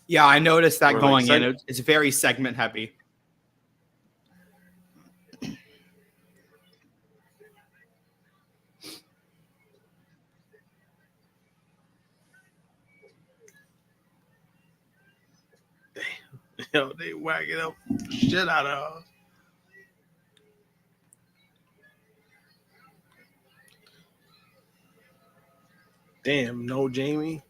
Yeah, I noticed that Or, like, going in. It's very segment heavy. Yo, they whacking up shit out of her. Damn, no Jamie.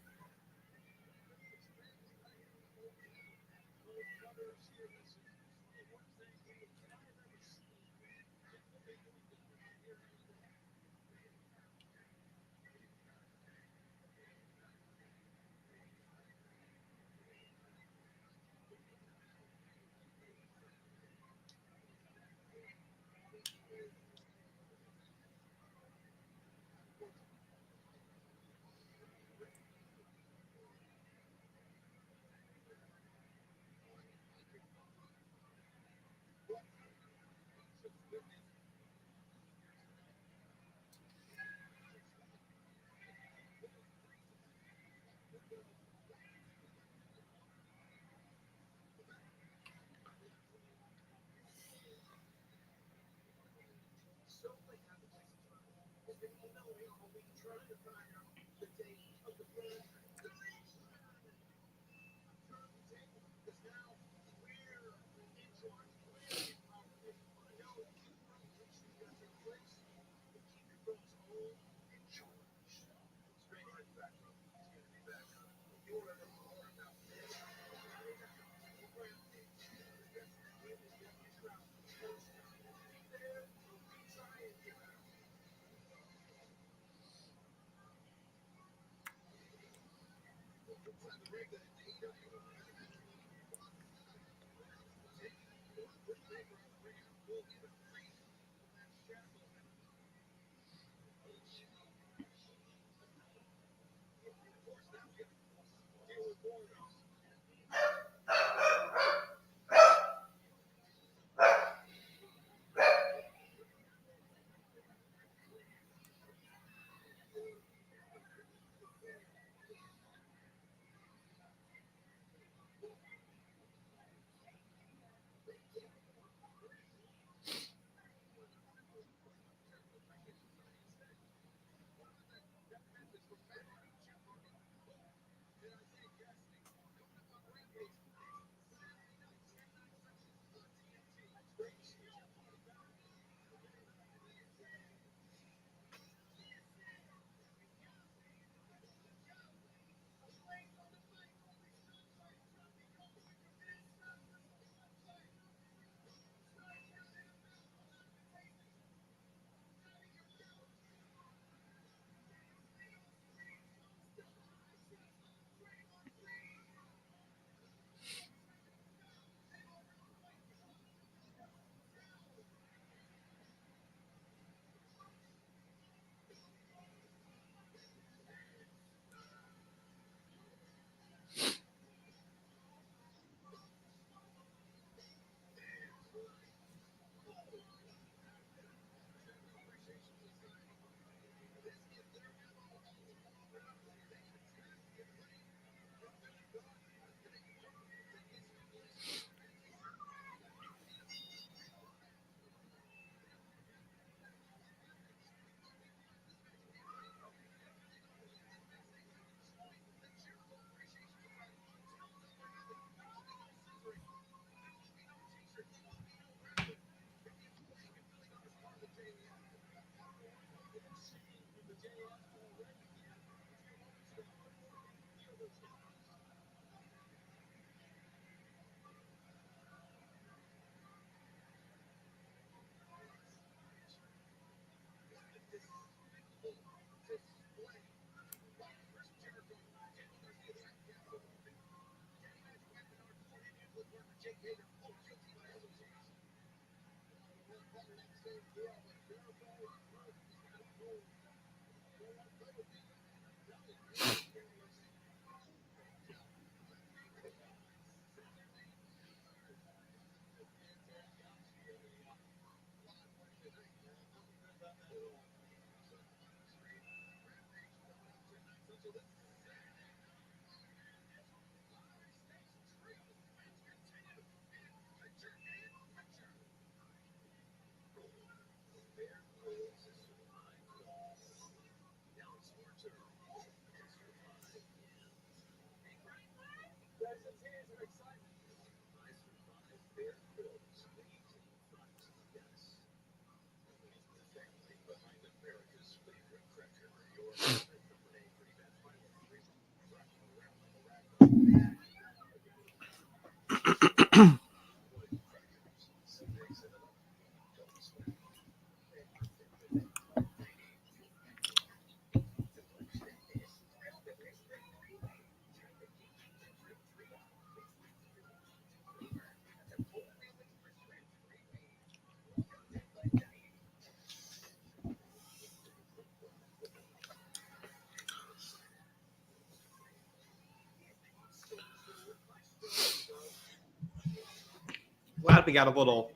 Glad we got a little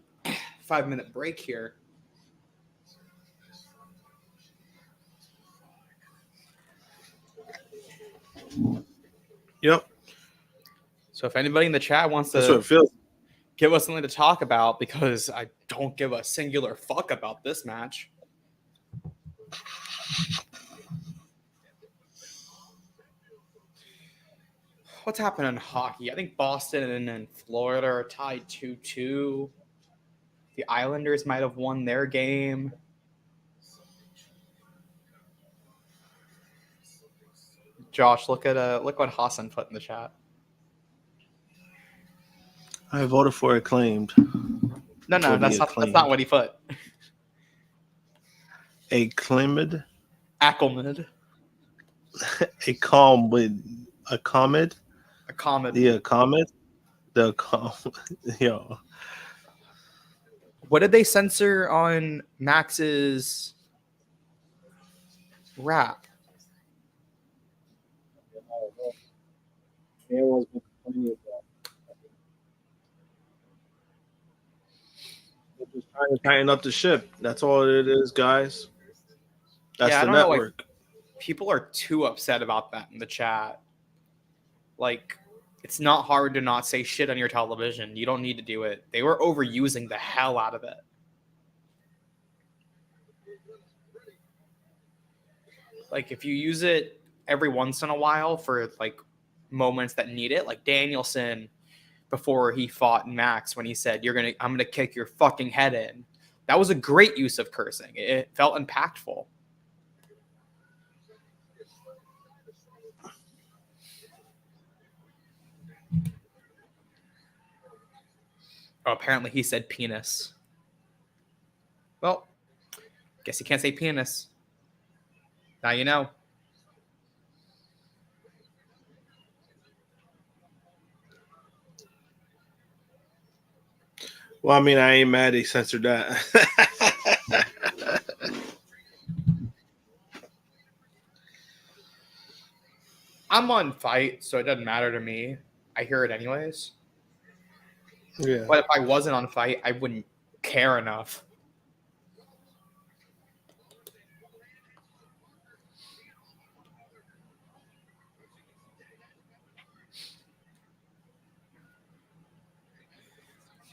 5-minute break here. Yep. So if anybody in the chat wants That's what to it feels. give us something to talk about, because I don't give a singular fuck about this match. What's happening in hockey? I think Boston and Florida are tied 2-2. The Islanders might have won their game. Josh, look what Hassan put in the chat. I voted for acclaimed. No, that's not what he put. Acclaimed. Ackelmid. A calm with a comet. A comet. The comet. The yo. What did they censor on Max's rap? There was plenty of that. They're just trying to Tighten up the ship. That's all it is, guys. That's Yeah, I the don't know, like, network. people are too upset about that in the chat. Like, it's not hard to not say shit on your television. You don't need to do it. They were overusing the hell out of it. Like, if you use it every once in a while for, like, moments that need it, like Danielson before he fought Max when he said, I'm gonna kick your fucking head in. That was a great use of cursing. It felt impactful. Oh, apparently he said penis. Well, guess you can't say penis. Now you know. Well, I mean, I ain't mad they censored that. I'm on Fight, so it doesn't matter to me. I hear it anyways. Yeah. But if I wasn't on Fight, I wouldn't care enough.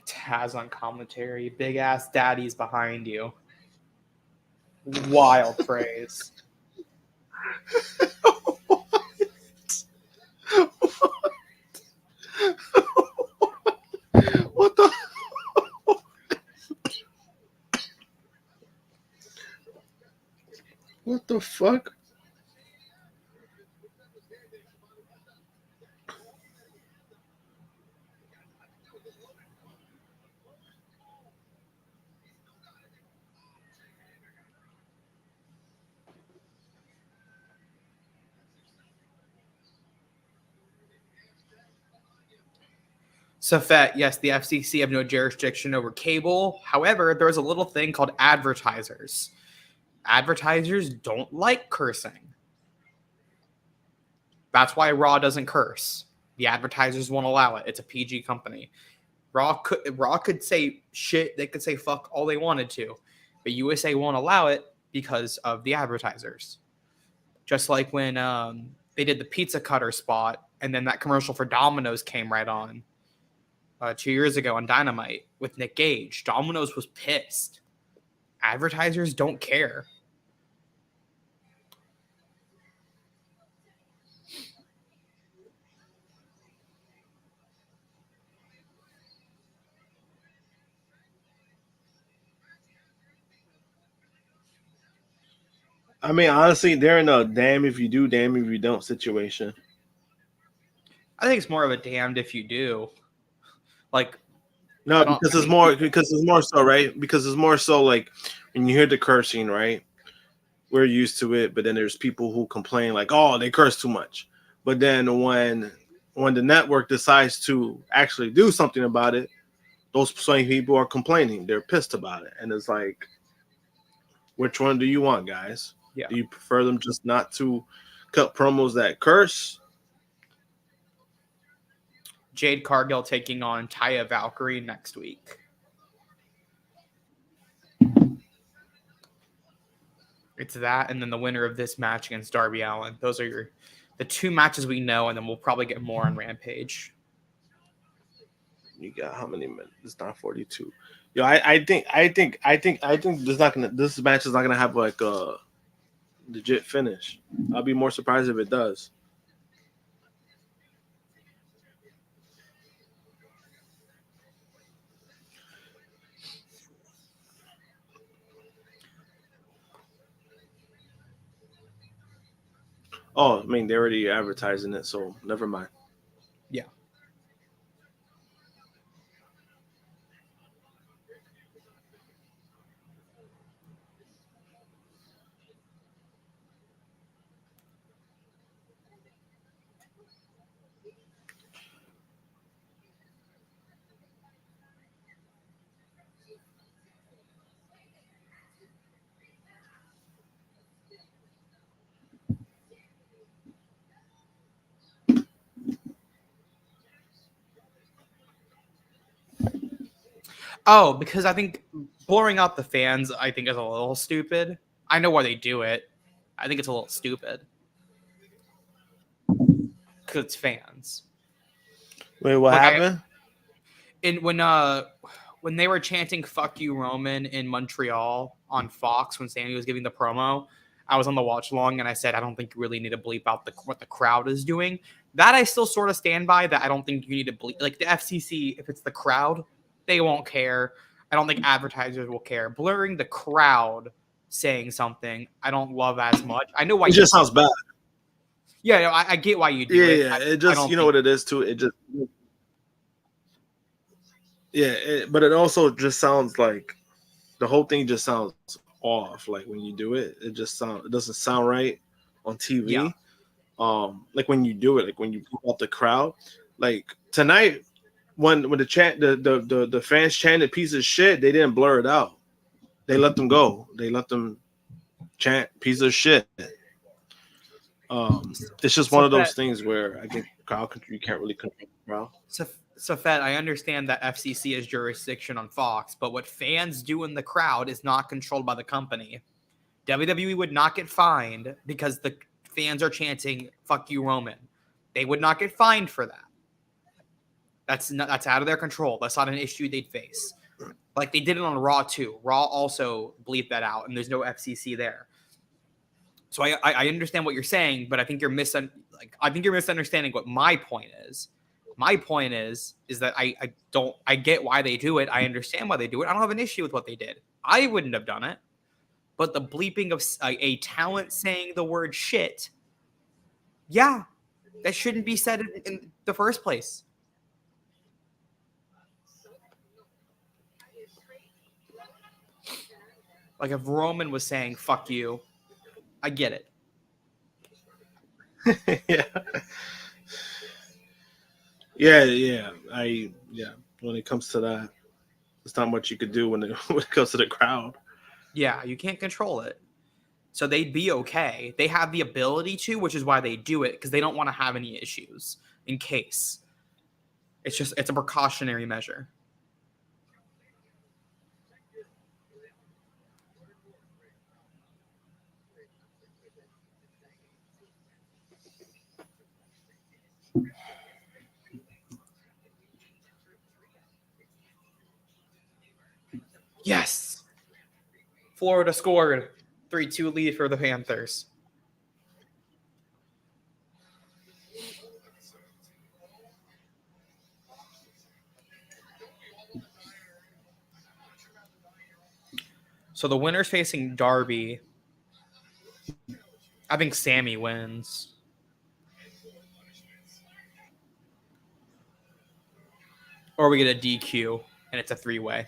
Taz on commentary. Big ass daddy's behind you. Wild phrase. What the? What the fuck? Safet, yes, the FCC have no jurisdiction over cable. However, there's a little thing called advertisers. Advertisers don't like cursing. That's why Raw doesn't curse. The advertisers won't allow it. It's a PG company. Raw could say shit. They could say fuck all they wanted to, but USA won't allow it because of the advertisers. Just like when they did the pizza cutter spot, and then that commercial for Domino's came right on 2 years ago on Dynamite with Nick Gage. Domino's was pissed. Advertisers don't care. I mean, honestly, they're in a damn if you do, damn if you don't situation. I think it's more of a damned if you do. Like, No, because it's more so, right? Because it's more so like when you hear the cursing, right? We're used to it, but then there's people who complain like, "Oh, they curse too much." But then when the network decides to actually do something about it, those same people are complaining. They're pissed about it, and it's like, which one do you want, guys? Yeah. Do you prefer them just not to cut promos that curse? Jade Cargill taking on Taya Valkyrie next week. It's that, and then the winner of this match against Darby Allin. Those are the 2 matches we know, and then we'll probably get more on Rampage. You got how many minutes? It's not 42. Yo, I think this match is not gonna have like a legit finish. I'll be more surprised if it does. Oh, I mean they're already advertising it, so never mind. Yeah. Oh, because I think blurring out the fans, I think, is a little stupid. I know why they do it. I think it's a little stupid. Because it's fans. Wait, what happened? When they were chanting "fuck you, Roman" in Montreal on Fox when Sammy was giving the promo, I was on the watch along and I said, I don't think you really need to bleep out what the crowd is doing. That I still sort of stand by. That I don't think you need to bleep. Like the FCC, if it's the crowd, they won't care. I don't think advertisers will care. Blurring the crowd saying something, I don't love as much. I know why. It just sounds bad. Yeah, no, I get why you do it. Yeah. It just, you know what it is too. It just, yeah. But it also just sounds like the whole thing just sounds off. Like when you do it, it doesn't sound right on TV. Yeah. Like when you do it, like when you pull up the crowd, like tonight when the fans chanted "piece of shit," they didn't blur it out. They let them go. They let them chant "piece of shit." It's just one of those things where I think you can't really control the crowd. So Fed, I understand that FCC has jurisdiction on Fox, but what fans do in the crowd is not controlled by the company. WWE would not get fined because the fans are chanting "fuck you, Roman." They would not get fined for that. That's out of their control. That's not an issue they'd face. Like they did it on Raw too. Raw also bleeped that out, and there's no FCC there. So I understand what you're saying, but I think you're misunderstanding what my point is. My point is that I get why they do it. I understand why they do it. I don't have an issue with what they did. I wouldn't have done it. But the bleeping of a talent saying the word shit, yeah, that shouldn't be said in the first place. Like if Roman was saying "fuck you," I get it. Yeah. When it comes to that, there's not much you could do when it comes to the crowd. Yeah, you can't control it. So they'd be okay. They have the ability to, which is why they do it, because they don't want to have any issues in case. It's a precautionary measure. Yes. Florida scored 3-2 lead for the Panthers. So the winner's facing Darby. I think Sammy wins. Or we get a DQ, and it's a 3-way.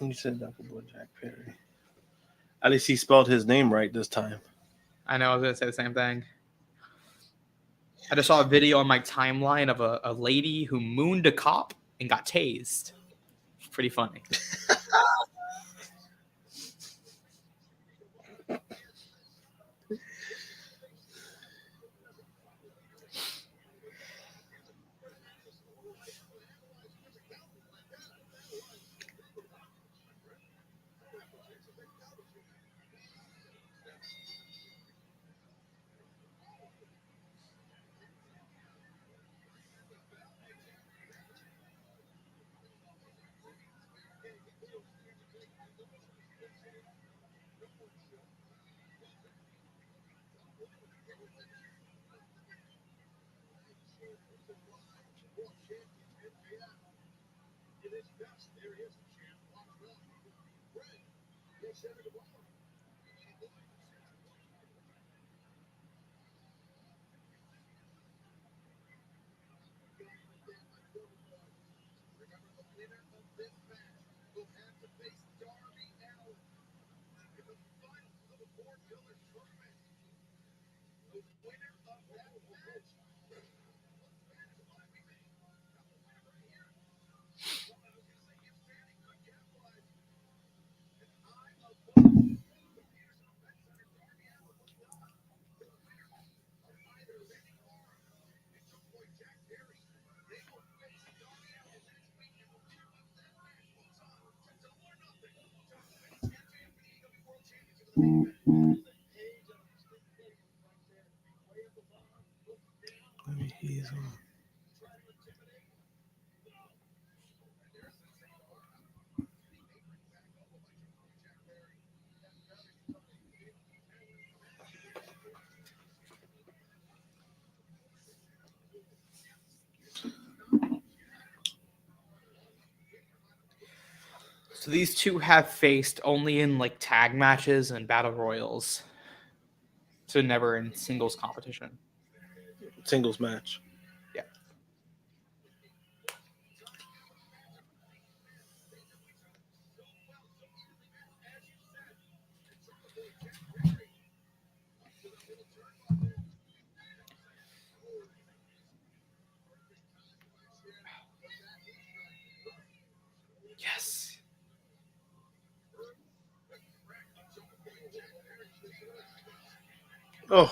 You said that for Jack Perry. At least he spelled his name right this time. I know, I was going to say the same thing. I just saw a video on my timeline of a lady who mooned a cop and got tased. Pretty funny. So these two have faced only in like tag matches and battle royals. So never in singles competition. Singles match. Yeah. Yes. Oh.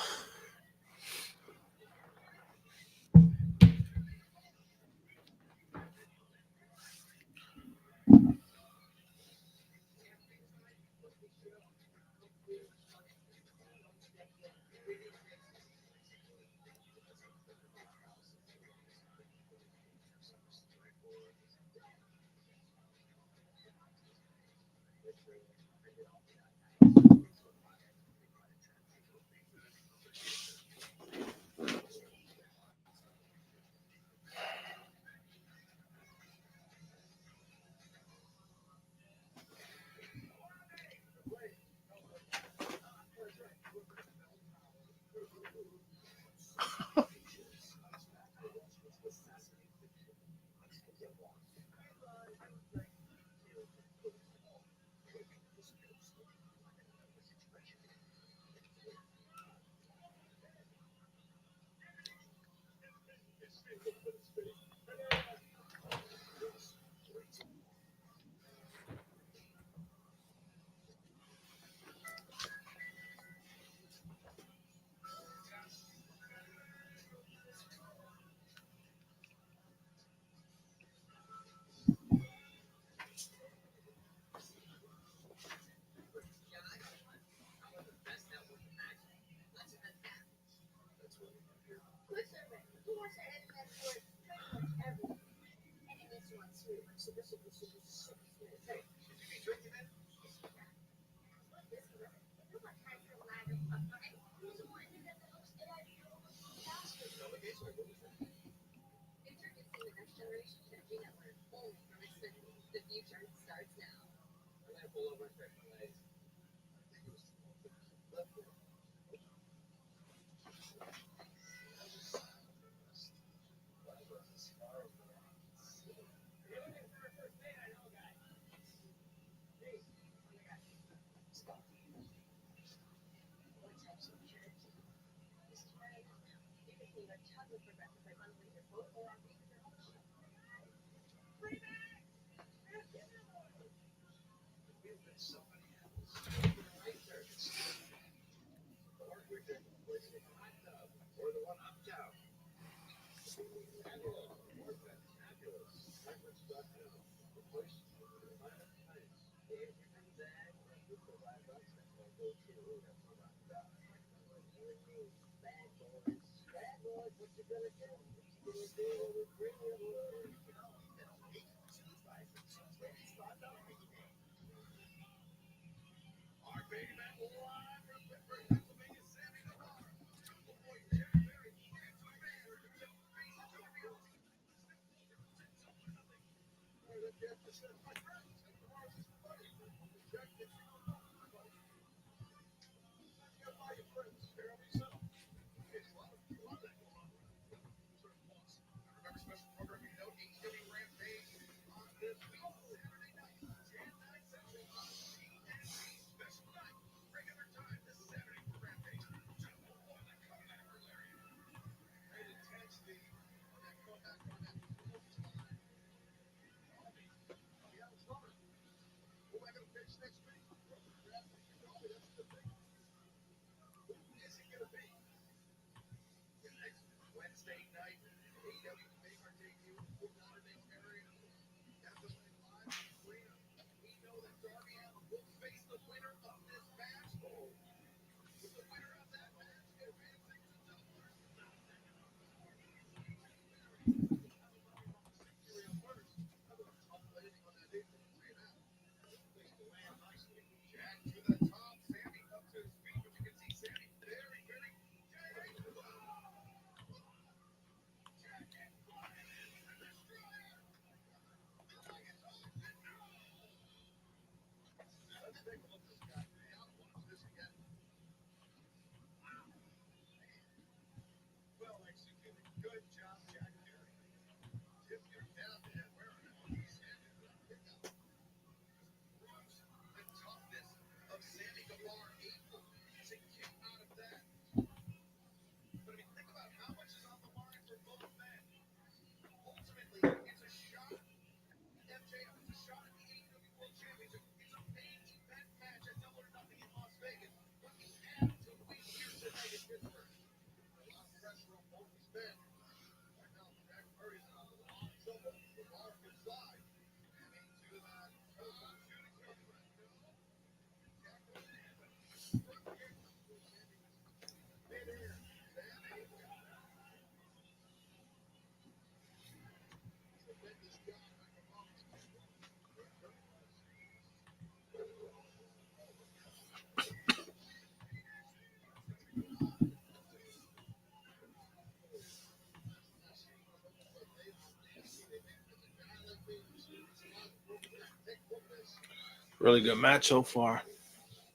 Really good match so far.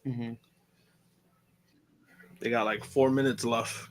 Mm-hmm. They got like 4 minutes left.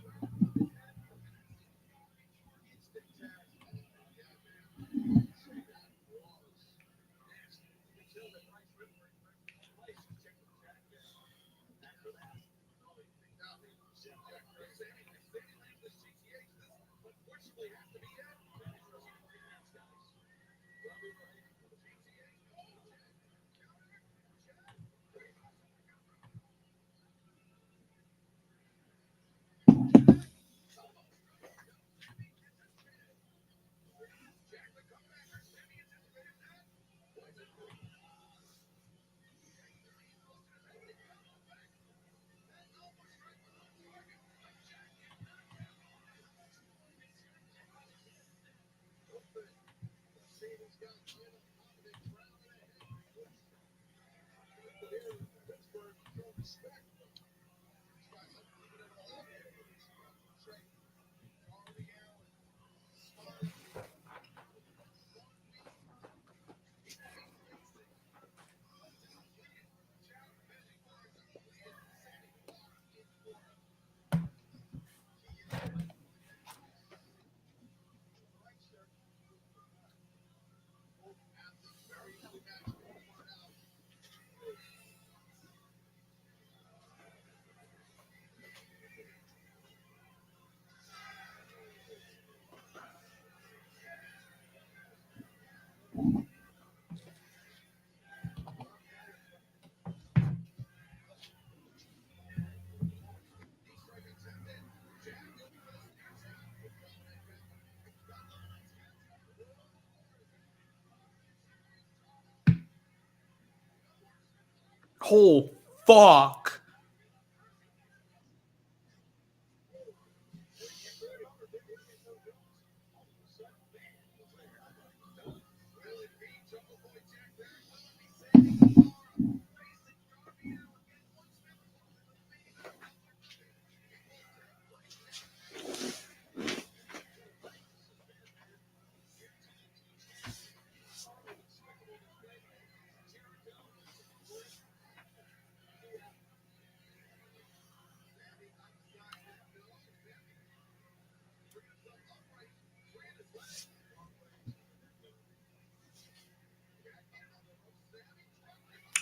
Oh, fuck.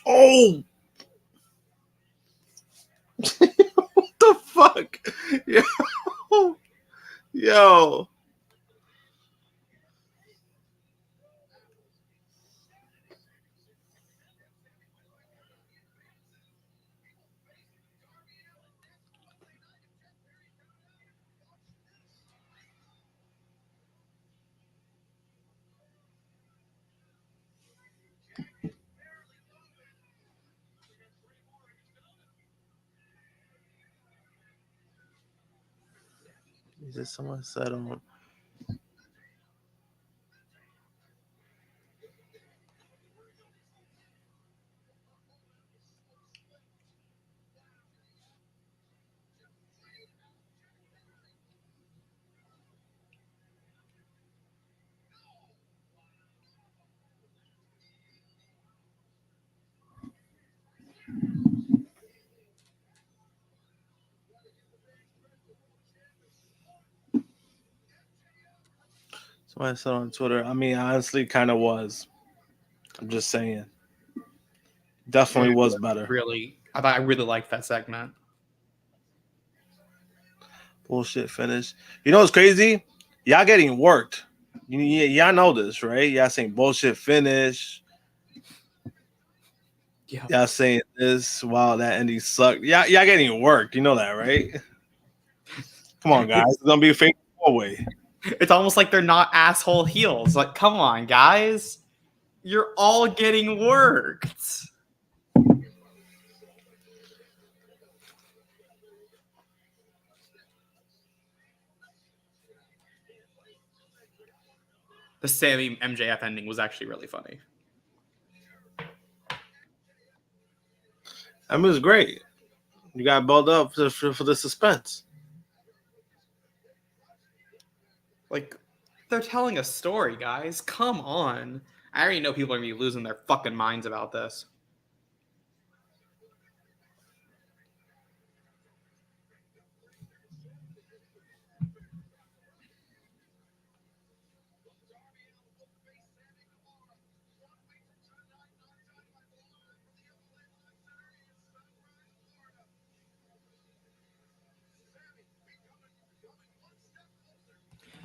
Oh, what the fuck? Yo, yo. Is this someone said on? Somebody said on Twitter. I mean, honestly, kind of was. I'm just saying. Definitely was better. I really liked that segment. Bullshit finish. You know what's crazy? Y'all getting worked. Y'all know this, right? Y'all saying bullshit finish. Yeah. Y'all saying this. Wow, that ending sucked. Y'all getting worked. You know that, right? Come on, guys. It's gonna be a fake four-way. It's almost like they're not asshole heels. Like, come on, guys. You're all getting worked. The Sammy MJF ending was actually really funny. I mean, it was great. You got built up for the suspense. Like, they're telling a story, guys. Come on. I already know people are going to be losing their fucking minds about this.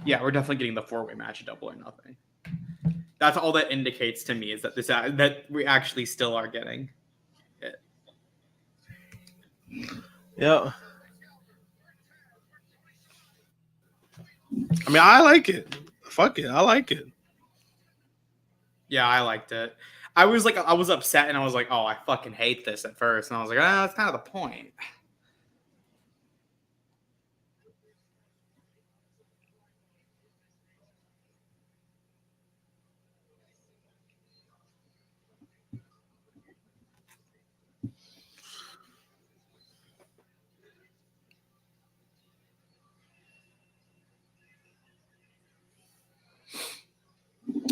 Yeah, we're definitely getting the four-way match, Double or Nothing. That's all that indicates to me is that that we actually still are getting it. Yeah. I mean, I like it. Fuck it, I like it. Yeah, I liked it. I was upset and I was like, oh, I fucking hate this at first. And I was like, that's kind of the point.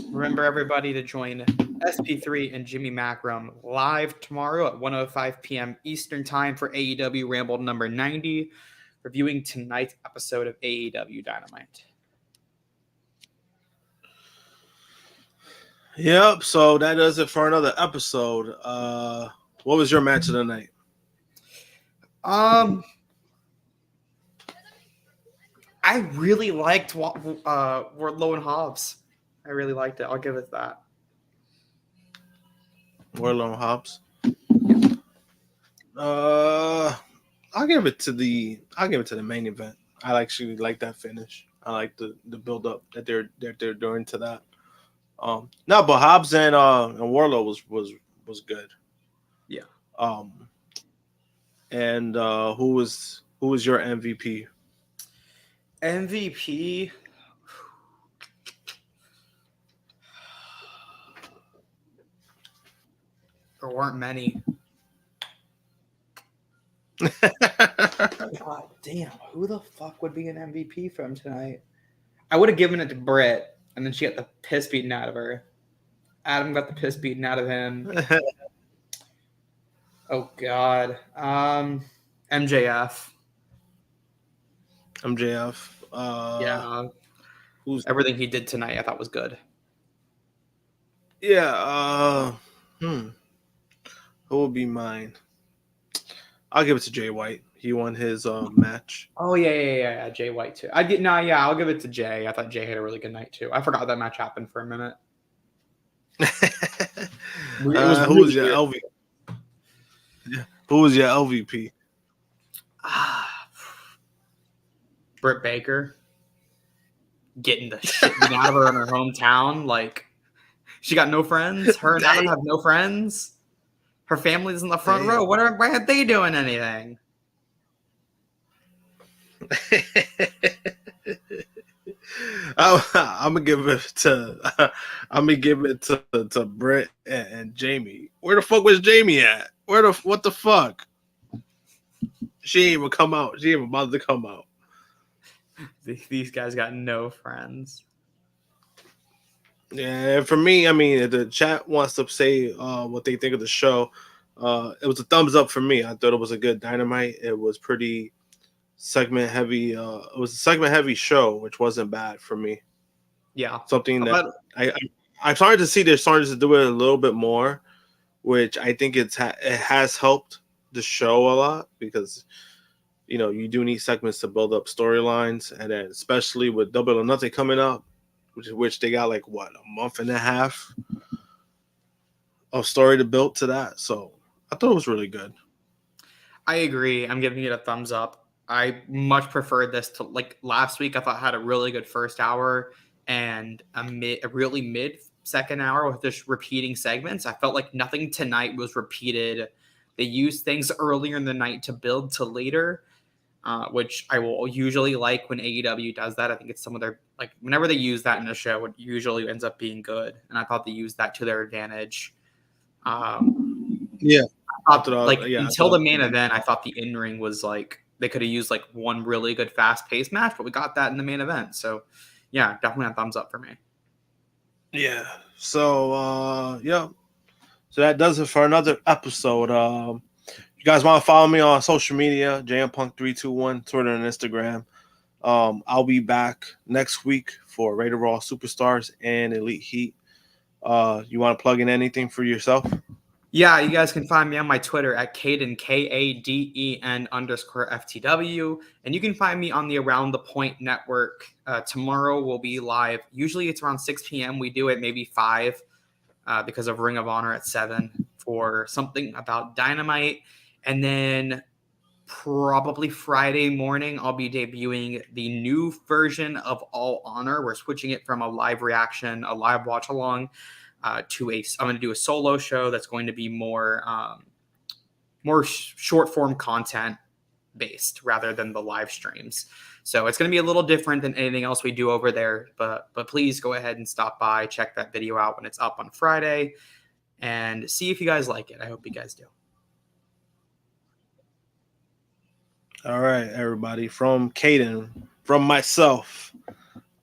Remember, everybody, to join SP3 and Jimmy Macrum live tomorrow at 1:05 p.m. Eastern Time for AEW Ramble number 90, reviewing tonight's episode of AEW Dynamite. Yep. So that does it for another episode. What was your match of the night? I really liked Wardlow and Hobbs. I really liked it. I'll give it that. Wardlow and Hobbs. I'll give it to the main event. I actually like that finish. I like the build up that they're doing to that. No, but Hobbs and Wardlow was good. Yeah. And who was your MVP? MVP. There weren't many. God damn, who the fuck would be an MVP from tonight? I would have given it to Britt, and then she got the piss beaten out of her. Adam got the piss beaten out of him. Oh God. MJF. MJF. Yeah. Who's Everything he did tonight I thought was good. Yeah. Who will be mine? I'll give it to Jay White. He won his match. Oh yeah. Jay White too. I'll give it to Jay. I thought Jay had a really good night too. I forgot that match happened for a minute. Who was your LV? Yeah. Who was your LVP? Britt Baker. Getting the shit out of her in her hometown. Like, she got no friends. Her and Adam have no friends. Her family's in the front row. Why aren't they doing anything? I'm gonna give it to Britt and Jamie. Where the fuck was Jamie at? What the fuck? She ain't even come out. She ain't even about to come out. These guys got no friends. Yeah, for me, I mean, if the chat wants to say what they think of the show, it was a thumbs up for me. I thought it was a good Dynamite. It was pretty segment heavy. It was a segment heavy show, which wasn't bad for me. Yeah, something that I'm starting to see they're starting to do it a little bit more, which I think it has helped the show a lot because you do need segments to build up storylines, and then especially with Double or Nothing coming up, which they got like a month and a half of story to build to that. So I thought it was really good. I agree. I'm giving it a thumbs up. I much preferred this to like last week. I thought had a really good first hour and a really mid second hour with just repeating segments. I felt like nothing tonight was repeated. They used things earlier in the night to build to later, which I will usually like when AEW does that. I think it's some of their, like, whenever they use that in a show, it usually ends up being good. And I thought they used that to their advantage. Yeah. Until the main event, I thought the in-ring was like, they could have used like one really good fast-paced match, but we got that in the main event. So, yeah, definitely a thumbs up for me. Yeah. So, So that does it for another episode. You guys want to follow me on social media, JMPunk321, Twitter and Instagram. I'll be back next week for Rated Raw Superstars and Elite Heat. You want to plug in anything for yourself? Yeah, you guys can find me on my Twitter at Kaden, KADEN_FTW. And you can find me on the Around the Point Network. Tomorrow we'll be live. Usually it's around 6 p.m. We do it maybe 5 because of Ring of Honor at 7 for something about Dynamite. And then probably Friday morning, I'll be debuting the new version of All Honor. We're switching it from a live reaction, a live watch along, I'm going to do a solo show that's going to be more short form content based rather than the live streams. So it's going to be a little different than anything else we do over there. But please go ahead and stop by, check that video out when it's up on Friday, and see if you guys like it. I hope you guys do. All right, everybody. From Kaden, from myself,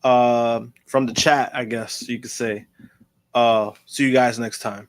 from the chat, I guess you could say. See you guys next time.